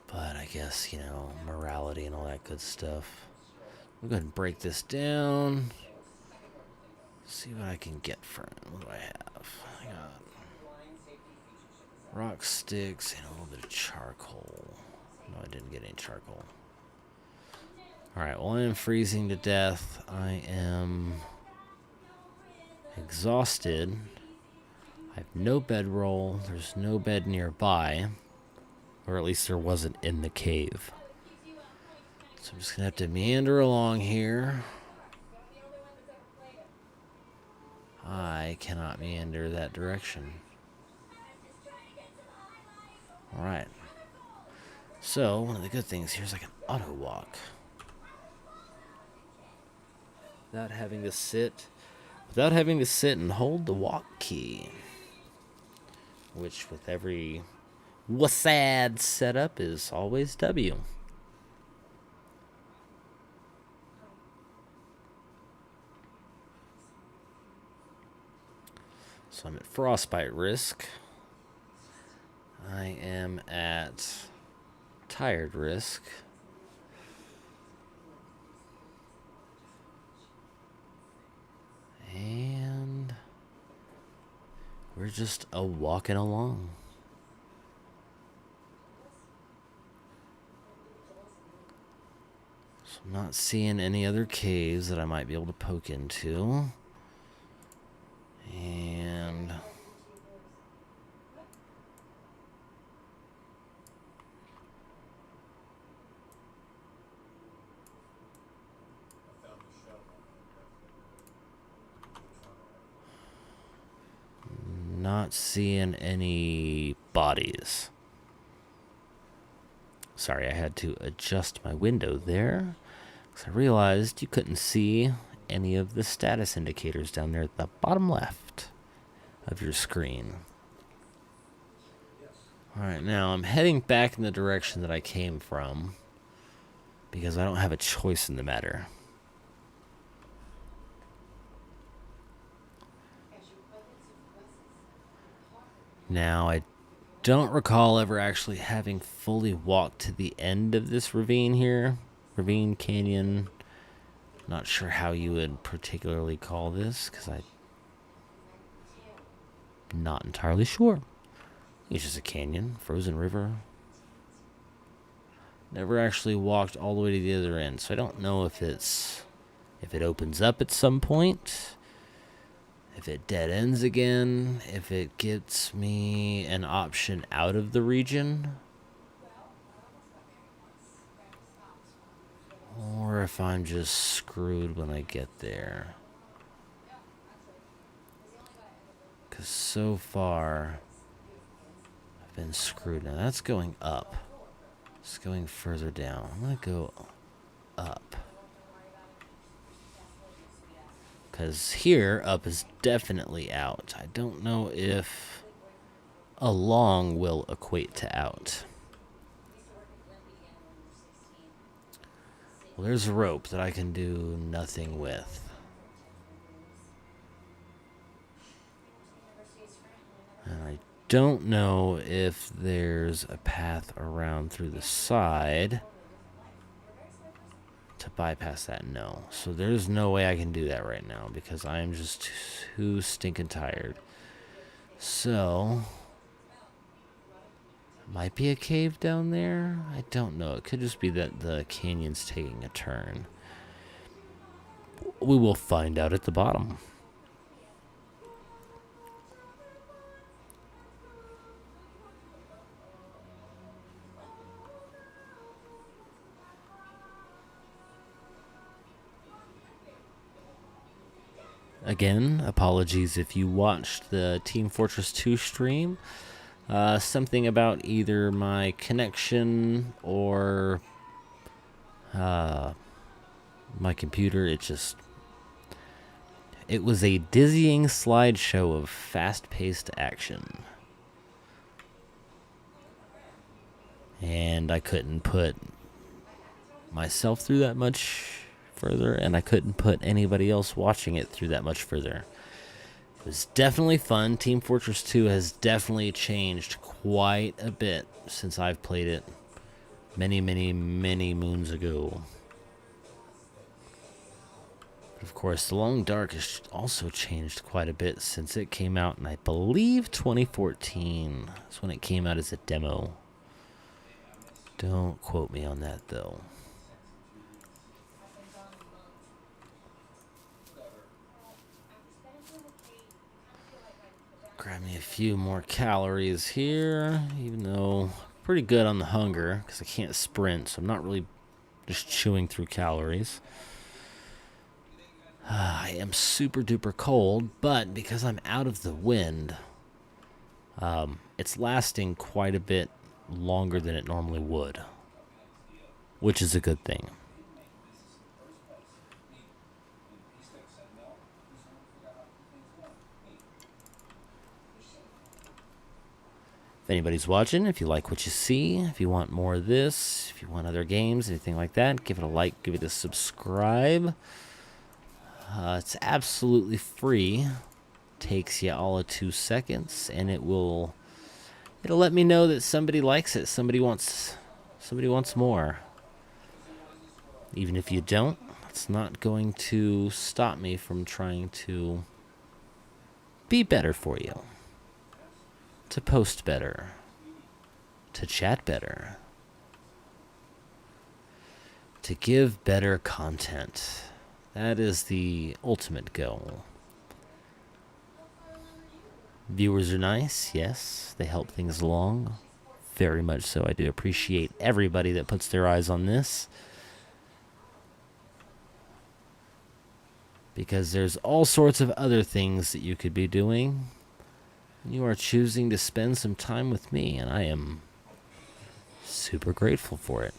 But I guess, you know, morality and all that good stuff. We'll go ahead and break this down. See what I can get from it. What do I have? I got rock sticks and a little bit of charcoal. No, I didn't get any charcoal. Alright, well, I am freezing to death. I am exhausted. I have no bedroll. There's no bed nearby. Or at least there wasn't in the cave. So I'm just going to have to meander along here. I cannot meander that direction. Alright. So, one of the good things here is I can auto walk. Without having to sit and hold the walk key. Which with every WASD setup is always W. So I'm at frostbite risk. I am at tired risk. And we're just walking along. So I'm not seeing any other caves that I might be able to poke into. And not seeing any bodies. Sorry, I had to adjust my window there, because I realized you couldn't see any of the status indicators down there at the bottom left of your screen. Alright, now I'm heading back in the direction that I came from, because I don't have a choice in the matter. Now, I don't recall ever actually having fully walked to the end of this ravine here. Ravine, canyon. Not sure how you would particularly call this, because I'm not entirely sure. It's just a canyon, frozen river. Never actually walked all the way to the other end, so I don't know if it opens up at some point, if it dead ends again, if it gets me an option out of the region, or if I'm just screwed when I get there. Because so far, I've been screwed. Now that's going up. It's going further down. I'm going to go up. Because here, up is definitely out. I don't know if along will equate to out. Well, there's a rope that I can do nothing with. And I don't know if there's a path around through the side to bypass that. No. So there's no way I can do that right now because I am just too stinking tired. So, might be a cave down there? I don't know. It could just be that the canyon's taking a turn. We will find out at the bottom. Again, apologies if you watched the Team Fortress 2 stream. Something about either my connection or my computer. It was a dizzying slideshow of fast-paced action. And I couldn't put myself through that much further, and I couldn't put anybody else watching it through that much further. It was definitely fun. Team Fortress 2 has definitely changed quite a bit since I've played it many, many, many moons ago. But of course, the Long Dark has also changed quite a bit since it came out in, I believe, 2014. That's when it came out as a demo. Don't quote me on that, though. Grab me a few more calories here, even though I'm pretty good on the hunger because I can't sprint, so I'm not really just chewing through calories. I am super duper cold, but because I'm out of the wind, it's lasting quite a bit longer than it normally would, which is a good thing. If anybody's watching, if you like what you see, if you want more of this, if you want other games, anything like that, give it a like, give it a subscribe. It's absolutely free. Takes you all of 2 seconds, and it'll let me know that somebody likes it. Somebody wants more. Even if you don't, it's not going to stop me from trying to be better for you, to post better, to chat better, to give better content. That is the ultimate goal. Viewers are nice, yes. They help things along. Very much so. I do appreciate everybody that puts their eyes on this. Because there's all sorts of other things that you could be doing. You are choosing to spend some time with me, and I am super grateful for it.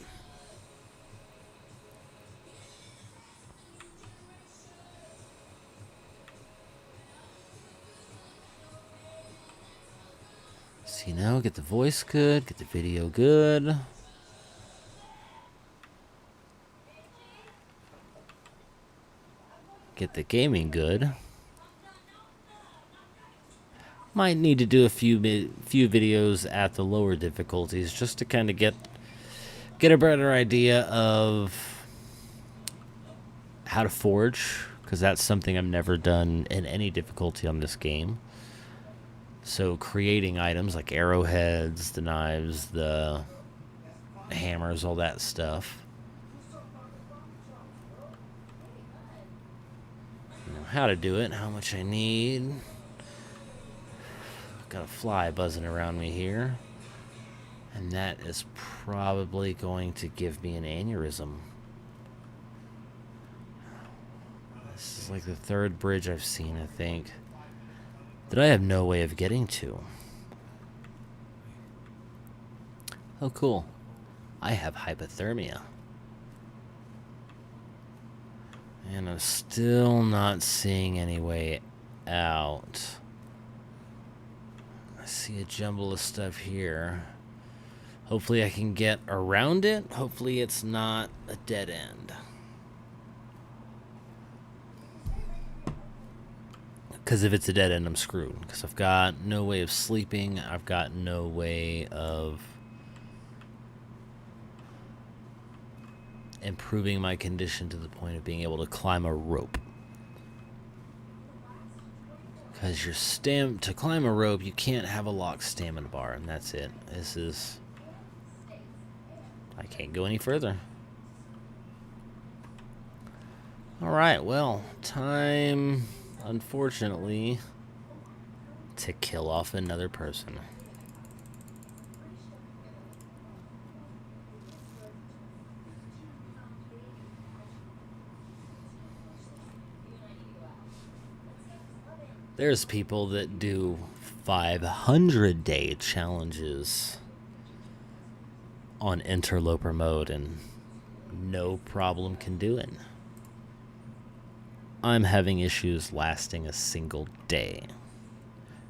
See now, get the voice good, get the video good. Get the gaming good. Might need to do a few videos at the lower difficulties just to kind of get a better idea of how to forge, because that's something I've never done in any difficulty on this game. So creating items like arrowheads, the knives, the hammers, all that stuff. How to do it, how much I need. Got a fly buzzing around me here. And that is probably going to give me an aneurysm. This is like the third bridge I've seen, I think, that I have no way of getting to. Oh, cool. I have hypothermia. And I'm still not seeing any way out. I see a jumble of stuff here. Hopefully I can get around it. Hopefully it's not a dead end. Because if it's a dead end, I'm screwed. Because I've got no way of sleeping. I've got no way of improving my condition to the point of being able to climb a rope. Because to climb a rope, you can't have a locked stamina bar, and that's it. I can't go any further. Alright, well, time, unfortunately, to kill off another person. There's people that do 500-day challenges on Interloper mode and no problem can do it. I'm having issues lasting a single day.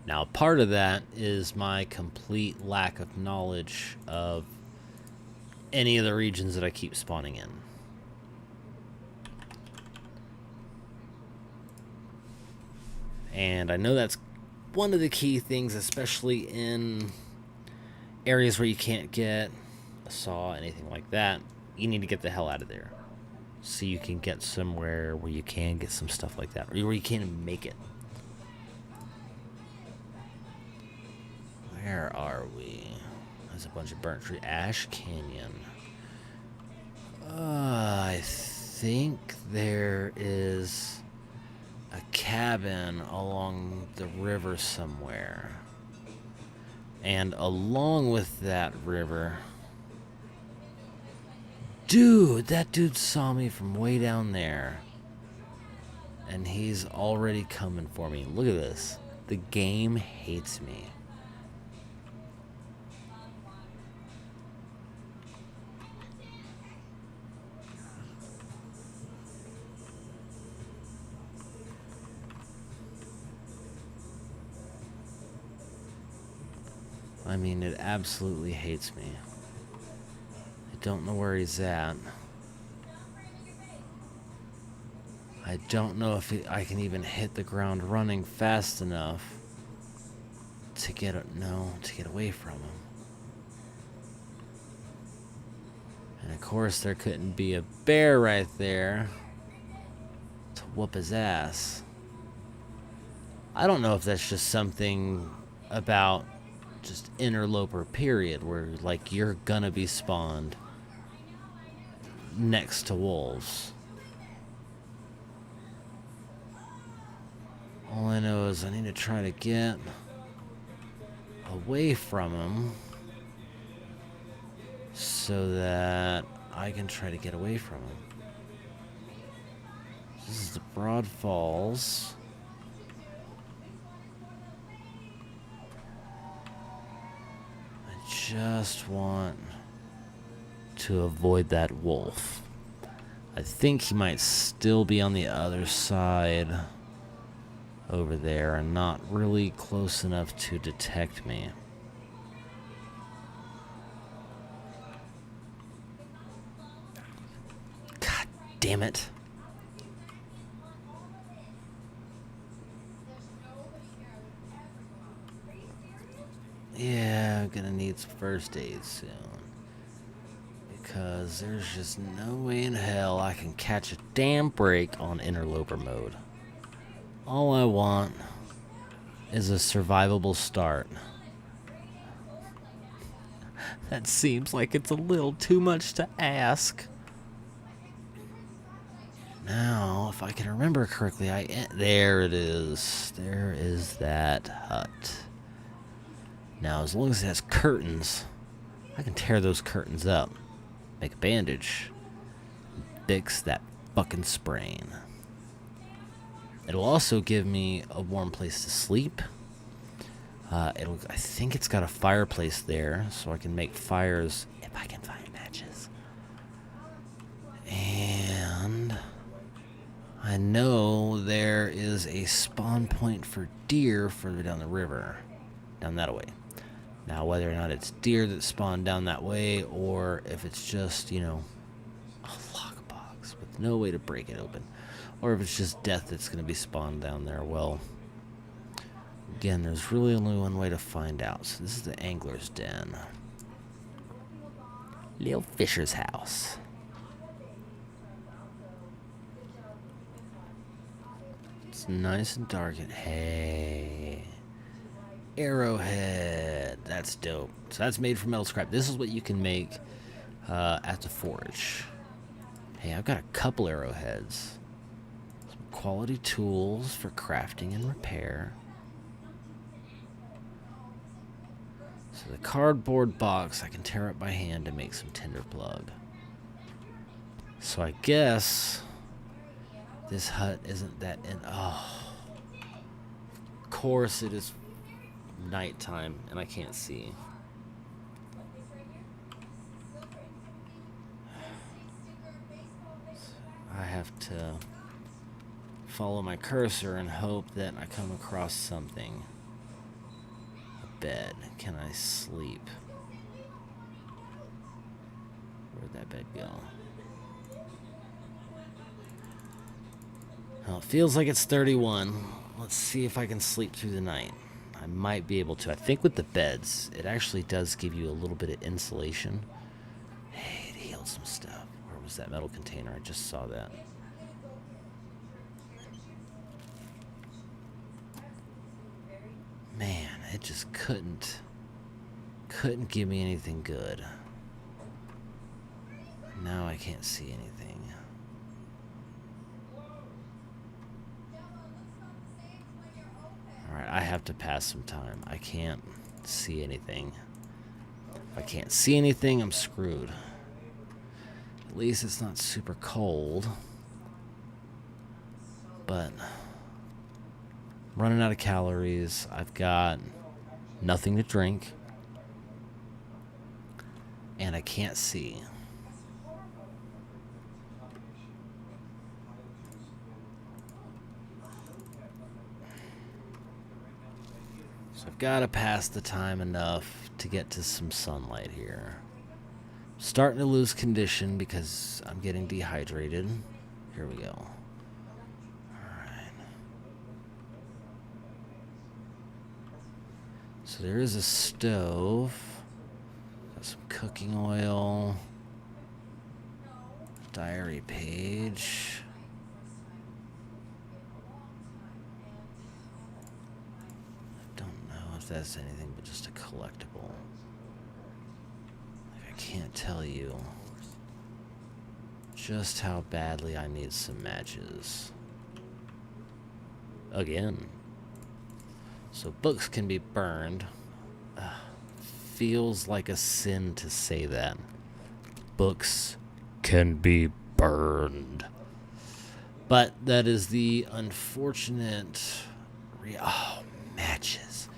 Now, part of that is my complete lack of knowledge of any of the regions that I keep spawning in. And I know that's one of the key things, especially in areas where you can't get a saw, anything like that. You need to get the hell out of there so you can get somewhere where you can get some stuff like that, or where you can't make it. Where are we? There's a bunch of burnt tree. Ash Canyon. I think there is a cabin along the river somewhere. And along with that river... Dude, that dude saw me from way down there. And he's already coming for me. Look at this. The game hates me. I mean, it absolutely hates me. I don't know where he's at. I don't know if I can even hit the ground running fast enough to get away from him. And of course there couldn't be a bear right there to whoop his ass. I don't know if that's just something about just Interloper period, where like you're gonna be spawned next to wolves. All I know is I need to try to get away from him so that I can try to get away from him. This is the Broad Falls. I just want to avoid that wolf. I think he might still be on the other side over there and not really close enough to detect me. God damn it. Yeah, I'm gonna need some first aid soon. Because there's just no way in hell I can catch a damn break on Interloper mode. All I want is a survivable start. That seems like it's a little too much to ask. Now, if I can remember correctly, there it is. There is that hut. Now, as long as it has curtains, I can tear those curtains up, make a bandage, fix that fucking sprain. It'll also give me a warm place to sleep. I think it's got a fireplace there, so I can make fires if I can find matches. And I know there is a spawn point for deer further down the river, down that way. Now, whether or not it's deer that spawn down that way, or if it's just, a lockbox with no way to break it open, or if it's just death that's going to be spawned down there, well, again, there's really only one way to find out. So this is the angler's den. Little Fisher's house. It's nice and dark. Hey. Arrowhead. That's dope. So that's made from metal scrap. This is what you can make at the forge. Hey, I've got a couple arrowheads. Some quality tools for crafting and repair. So the cardboard box I can tear up by hand to make some tinder plug. So I guess this hut isn't that in. Oh, of course it is nighttime and I can't see. I have to follow my cursor and hope that I come across something. A bed. Can I sleep? Where'd that bed go? Well, it feels like it's 31. Let's see if I can sleep through the night. I might be able to. I think with the beds, it actually does give you a little bit of insulation. Hey, it healed some stuff. Where was that metal container? I just saw that. Man, it just couldn't give me anything good. Now I can't see anything. Alright, I have to pass some time. I can't see anything. If I can't see anything, I'm screwed. At least it's not super cold. But I'm running out of calories. I've got nothing to drink. And I can't see. So I've got to pass the time enough to get to some sunlight here. Starting to lose condition because I'm getting dehydrated. Here we go. So there is a stove. Got some cooking oil. Diary page. I don't know if that's anything but just a collectible. Like, I can't tell you just how badly I need some matches. Again. So books can be burned. Feels like a sin to say that. Books can be burned. But that is the unfortunate... matches.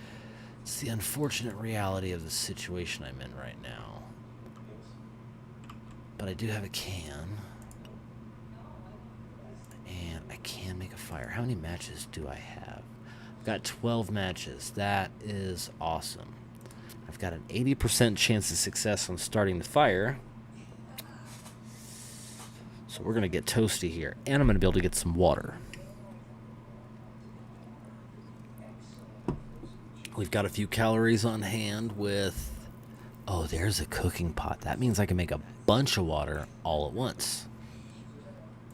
It's the unfortunate reality of the situation I'm in right now. But I do have a can. And I can make a fire. How many matches do I have? I've got 12 matches. That is awesome. I've got an 80% chance of success on starting the fire. So we're going to get toasty here. And I'm going to be able to get some water. We've got a few calories on hand with... Oh, there's a cooking pot. That means I can make a bunch of water all at once.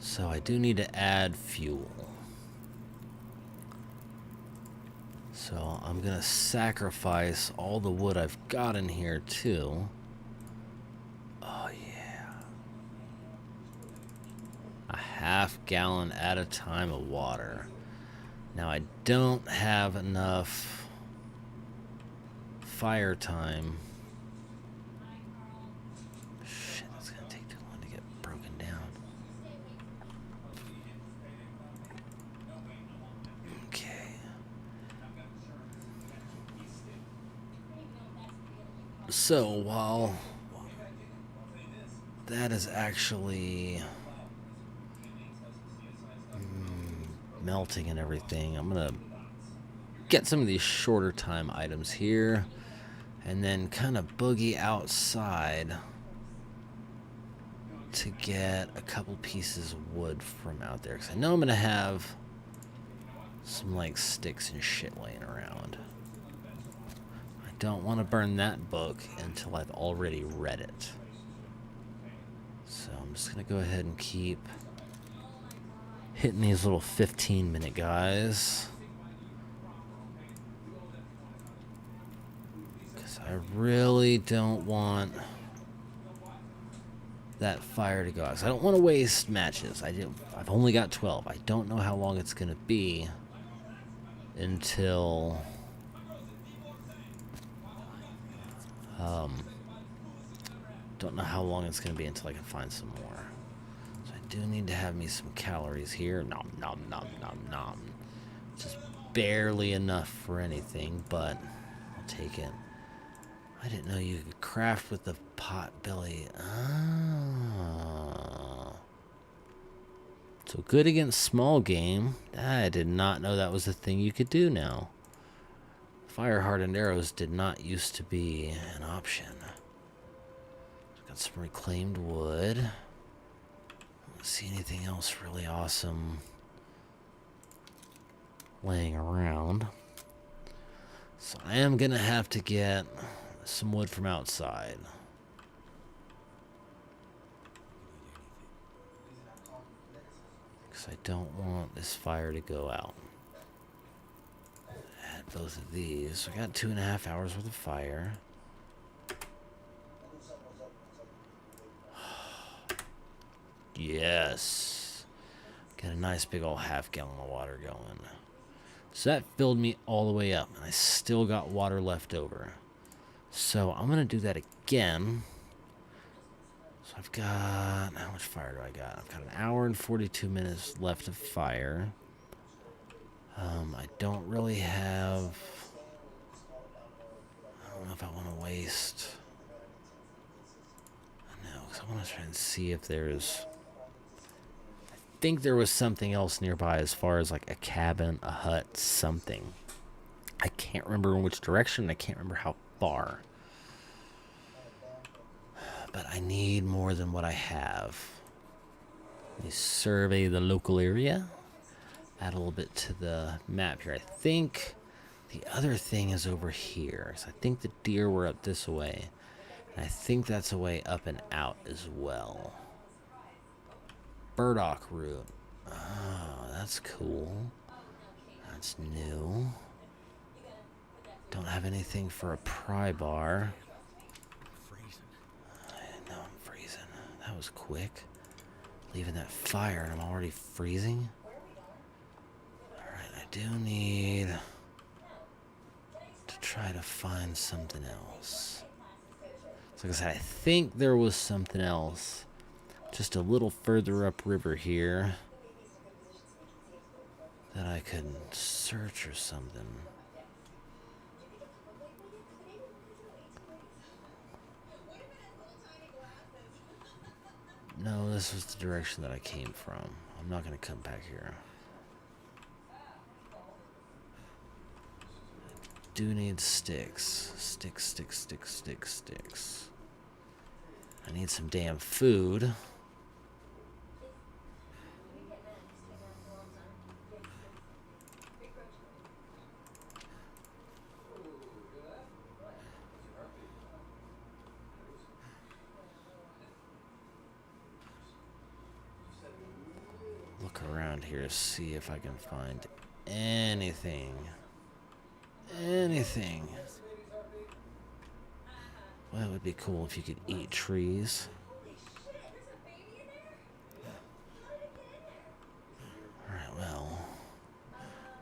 So I do need to add fuel. So I'm going to sacrifice all the wood I've got in here too. Oh yeah. A half gallon at a time of water. Now I don't have enough fire time. Shit, that's going to take too long to get broken down. So while that is actually melting and everything, I'm gonna get some of these shorter time items here and then kind of boogie outside to get a couple pieces of wood from out there, because I know I'm gonna have some like sticks and shit laying around. Don't want to burn that book until I've already read it. So I'm just going to go ahead and keep hitting these little 15-minute guys. Because I really don't want that fire to go out. 'Cause I don't want to waste matches. I've only got 12. I don't know how long it's going to be until... don't know how long it's going to be until I can find some more. So I do need to have me some calories here. Nom, nom, nom, nom, nom. Just barely enough for anything, but I'll take it. I didn't know you could craft with the pot belly. Ah. So good against small game. I did not know that was a thing you could do now. Fire-hardened arrows did not used to be an option. Got some reclaimed wood. I don't see anything else really awesome laying around. So I am going to have to get some wood from outside. Because I don't want this fire to go out. Add both of these. So I got 2.5 hours worth of fire. Yes. Got a nice big old half gallon of water going. So that filled me all the way up. And I still got water left over. So I'm going to do that again. So I've got... How much fire do I got? I've got an hour and 42 minutes left of fire. I don't really have... I don't know if I want to waste... No, because I want to try and see if there's... I think there was something else nearby as far as like a cabin, a hut, something. I can't remember in which direction. I can't remember how far. But I need more than what I have. Let me survey the local area. Add a little bit to the map here. I think The other thing is over here. So I think the deer were up this way. And I think that's a way up and out as well. Burdock root. Oh, that's cool. That's new. Don't have anything for a pry bar. I know I'm freezing. That was quick. Leaving that fire and I'm already freezing. Alright, I do need to try to find something else. So like I said, I think there was something else just a little further upriver here that I could search or something. No, this was the direction that I came from. I'm not going to come back here. Do need sticks. Sticks. I need some damn food. Look around here, see if I can find anything. Well, it would be cool if you could eat trees. Alright, well.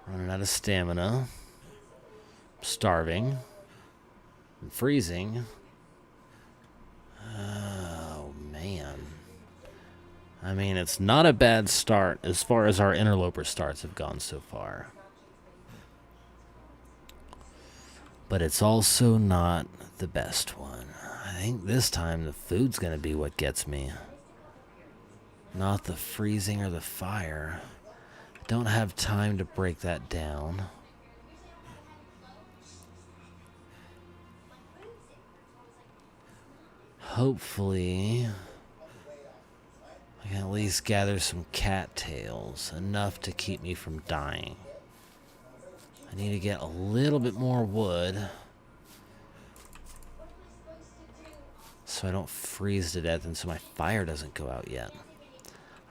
Running out of stamina. Starving. I'm freezing. Oh, man. I mean, it's not a bad start as far as our interloper starts have gone so far. But it's also not the best one. I think this time the food's going to be what gets me. Not the freezing or the fire. I don't have time to break that down. Hopefully, I can at least gather some cattails, enough to keep me from dying. I need to get a little bit more wood so I don't freeze to death and so my fire doesn't go out yet.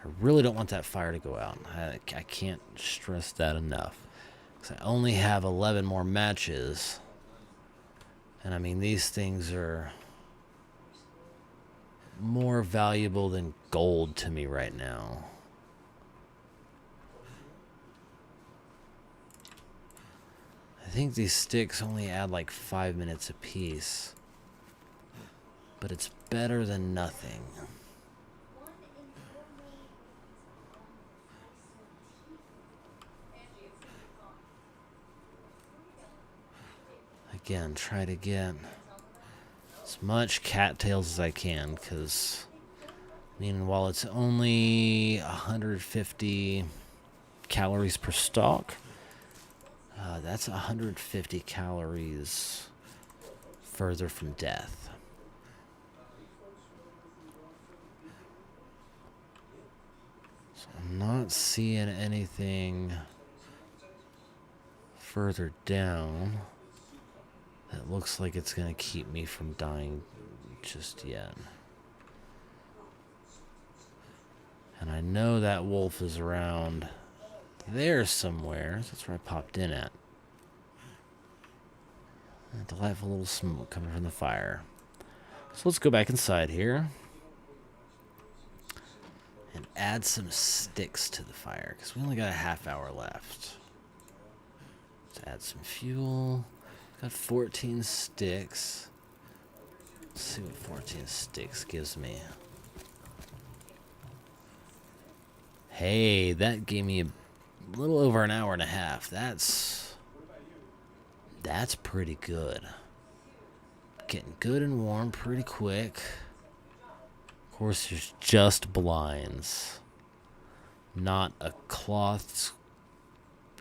I really don't want that fire to go out. I can't stress that enough. 'Cause I only have 11 more matches. And I mean, these things are more valuable than gold to me right now. I think these sticks only add like 5 minutes apiece. But it's better than nothing. Again, try to get as much cattails as I can, because I mean, while it's only 150 calories per stalk, that's 150 calories further from death. So I'm not seeing anything further down that looks like it's going to keep me from dying just yet. And I know that wolf is around there somewhere. That's where I popped in at. A delightful little smoke coming from the fire. So let's go back inside here and add some sticks to the fire, because we only got a half hour left. Let's add some fuel. Got 14 sticks. Let's see what 14 sticks gives me. Hey, that gave me a little over an hour and a half. That's pretty good. Getting good and warm pretty quick. Of course, there's just blinds. Not a cloth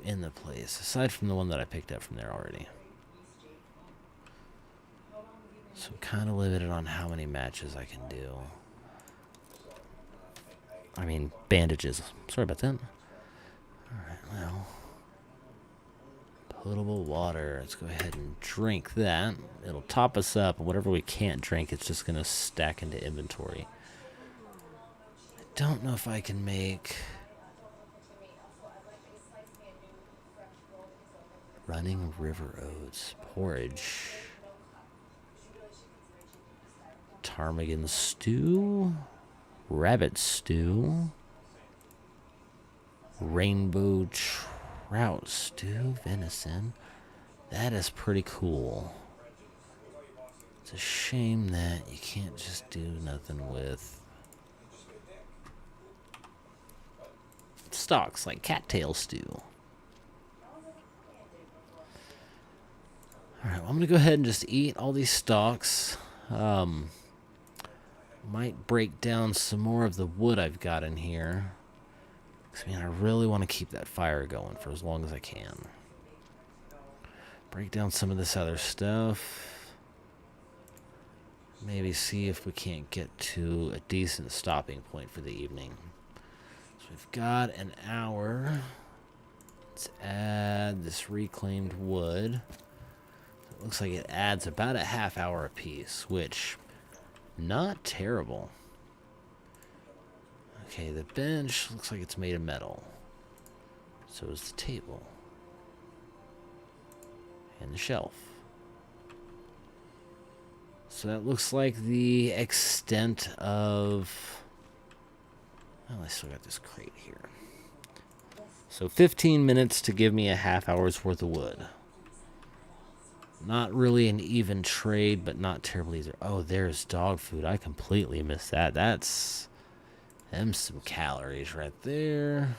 in the place, aside from the one that I picked up from there already. So I'm kind of limited on how many matches I can do. I mean, bandages. Sorry about that. Alright, well. Potable water. Let's go ahead and drink that. It'll top us up. Whatever we can't drink, it's just going to stack into inventory. I don't know if I can make running river oats, porridge, ptarmigan stew, rabbit stew, rainbow trout stew, venison. That is pretty cool. It's a shame that you can't just do nothing with stocks like cattail stew. Alright, well, I'm going to go ahead and just eat all these stalks. Might break down some more of the wood I've got in here. Because, man, I really want to keep that fire going for as long as I can. Break down some of this other stuff. Maybe see if we can't get to a decent stopping point for the evening. So we've got an hour. Let's add this reclaimed wood. Looks like it adds about a half hour apiece, which, not terrible. Okay, the bench looks like it's made of metal. So is the table. And the shelf. So that looks like the extent of... Well, I still got this crate here. So 15 minutes to give me a half hour's worth of wood. Not really an even trade, but not terribly either. Oh, there's dog food. I completely missed that. That's some calories right there.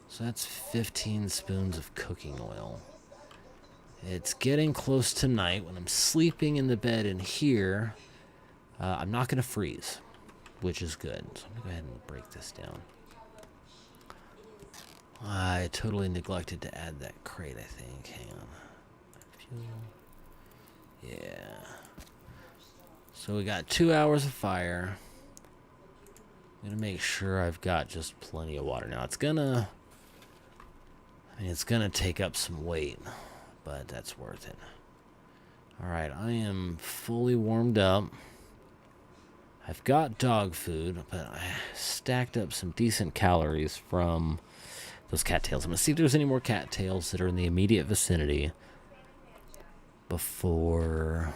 So that's 15 spoons of cooking oil. It's getting close to night. When I'm sleeping in the bed in here, I'm not going to freeze, which is good. So I'm going to go ahead and break this down. I totally neglected to add that crate, I think. Hang on. Yeah. So we got 2 hours of fire. I'm gonna make sure I've got just plenty of water. Now it's gonna take up some weight, but that's worth it. Alright, I am fully warmed up. I've got dog food, but I stacked up some decent calories from those cattails. I'm gonna see if there's any more cattails that are in the immediate vicinity before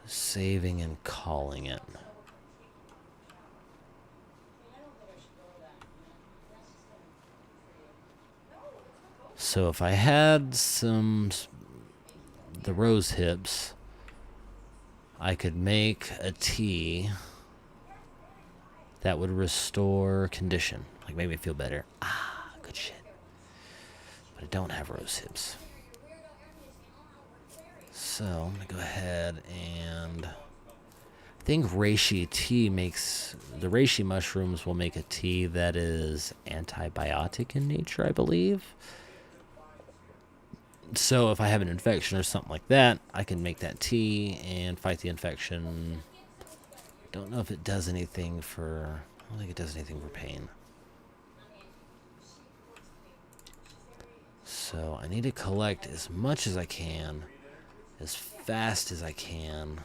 saving and calling it. So if I had the rose hips, I could make a tea that would restore condition, like make me feel better. Ah, good shit. But I don't have rose hips. So I'm going to go ahead and I think reishi tea makes, the reishi mushrooms will make a tea that is antibiotic in nature, I believe. So if I have an infection or something like that, I can make that tea and fight the infection. Don't know if it does anything for, I don't think it does anything for pain. So I need to collect as much as I can, as fast as I can,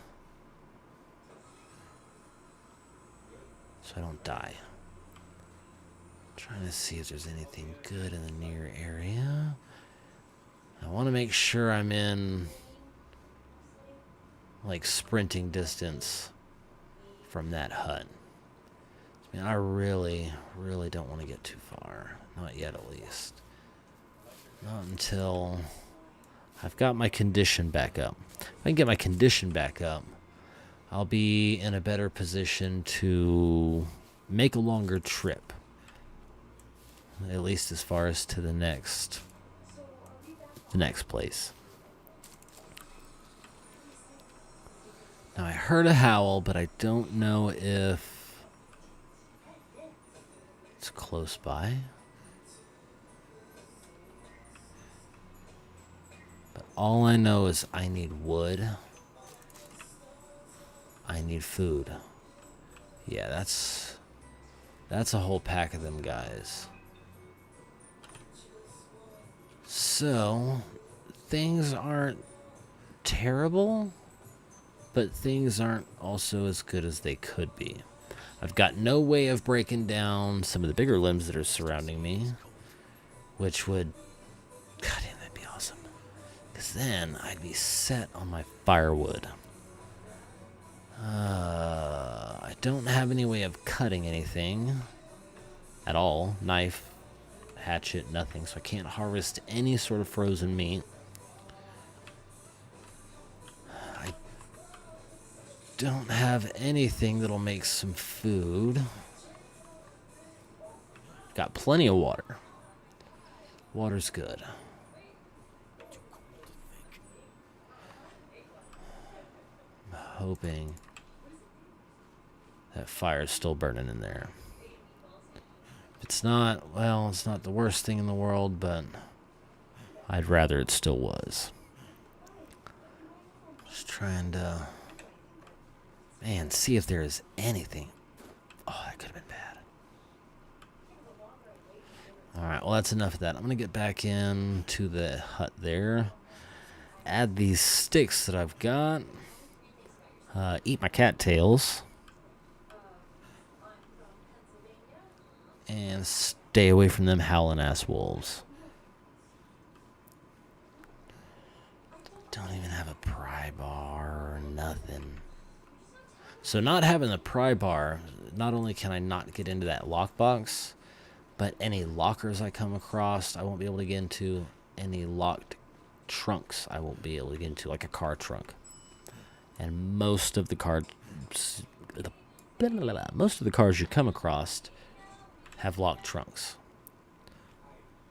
so I don't die. I'm trying to see if there's anything good in the near area. I want to make sure I'm in like sprinting distance from that hut. I mean, I really, really don't want to get too far. Not yet, at least. Not until I've got my condition back up. If I can get my condition back up, I'll be in a better position to make a longer trip. At least as far as to the next place. Now I heard a howl, but I don't know if it's close by. But all I know is I need wood. I need food. Yeah, that's a whole pack of them guys. So, things aren't terrible, but things aren't also as good as they could be. I've got no way of breaking down some of the bigger limbs that are surrounding me, which would... God damn, that'd be awesome. Because then I'd be set on my firewood. I don't have any way of cutting anything at all. Knife, hatchet, nothing. So I can't harvest any sort of frozen meat. I don't have anything that'll make some food. Got plenty of water. Water's good. I'm hoping that fire's still burning in there. If it's not, well, it's not the worst thing in the world, but I'd rather it still was. Just trying to, man, see if there is anything. Oh, that could have been bad. Alright, well, that's enough of that. I'm going to get back into the hut there. Add these sticks that I've got. Eat my cattails. And stay away from them howling ass wolves. Don't even have a pry bar or nothing. So not having the pry bar, not only can I not get into that lockbox, but any lockers I come across, I won't be able to get into. Any locked trunks, I won't be able to get into, like a car trunk. And most of the cars you come across have locked trunks.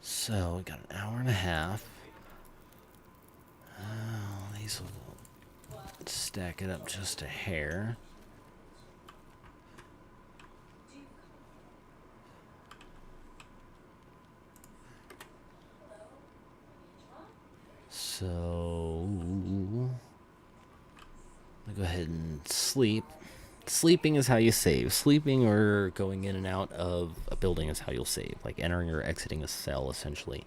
So we got an hour and a half. These will stack it up just a hair. So I'm gonna go ahead and sleep. Sleeping is how you save. Sleeping or going in and out of a building is how you'll save. Like entering or exiting a cell, essentially.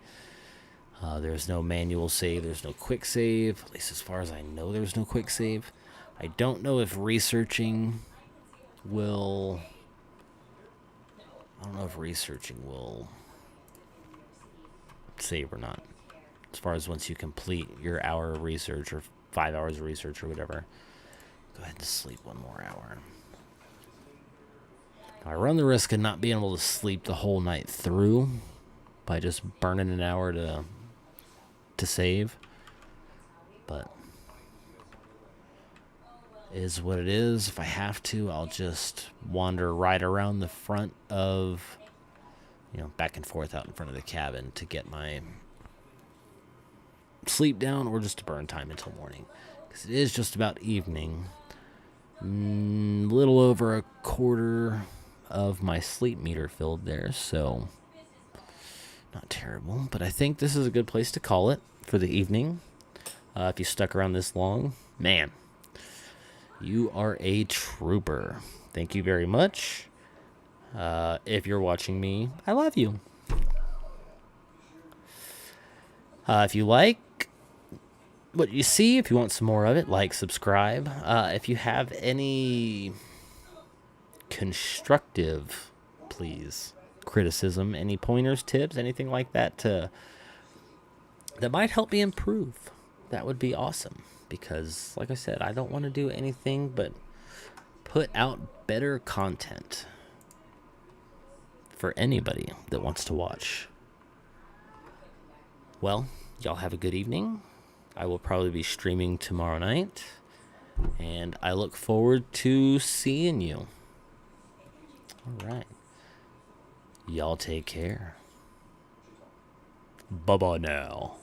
There's no manual save. There's no quick save. At least as far as I know, there's no quick save. I don't know if researching will... I don't know if researching will save or not. As far as once you complete your hour of research or 5 hours of research or whatever. Go ahead and sleep one more hour. I run the risk of not being able to sleep the whole night through by just burning an hour to save. But it is what it is. If I have to, I'll just wander right around the front of, back and forth out in front of the cabin to get my sleep down or just to burn time until morning. Because it is just about evening. A little over a quarter of my sleep meter filled there, so not terrible. But I think this is a good place to call it for the evening. If you stuck around this long, man, you are a trooper. Thank you very much. If you're watching me, I love you. If you like what you see, if you want some more of it, like, subscribe. If you have any constructive, please, criticism, any pointers, tips, anything like that that might help me improve, that would be awesome. Because, like I said, I don't want to do anything but put out better content for anybody that wants to watch. Well, y'all have a good evening. I will probably be streaming tomorrow night, and I look forward to seeing you. All right. Y'all take care. Bye-bye now.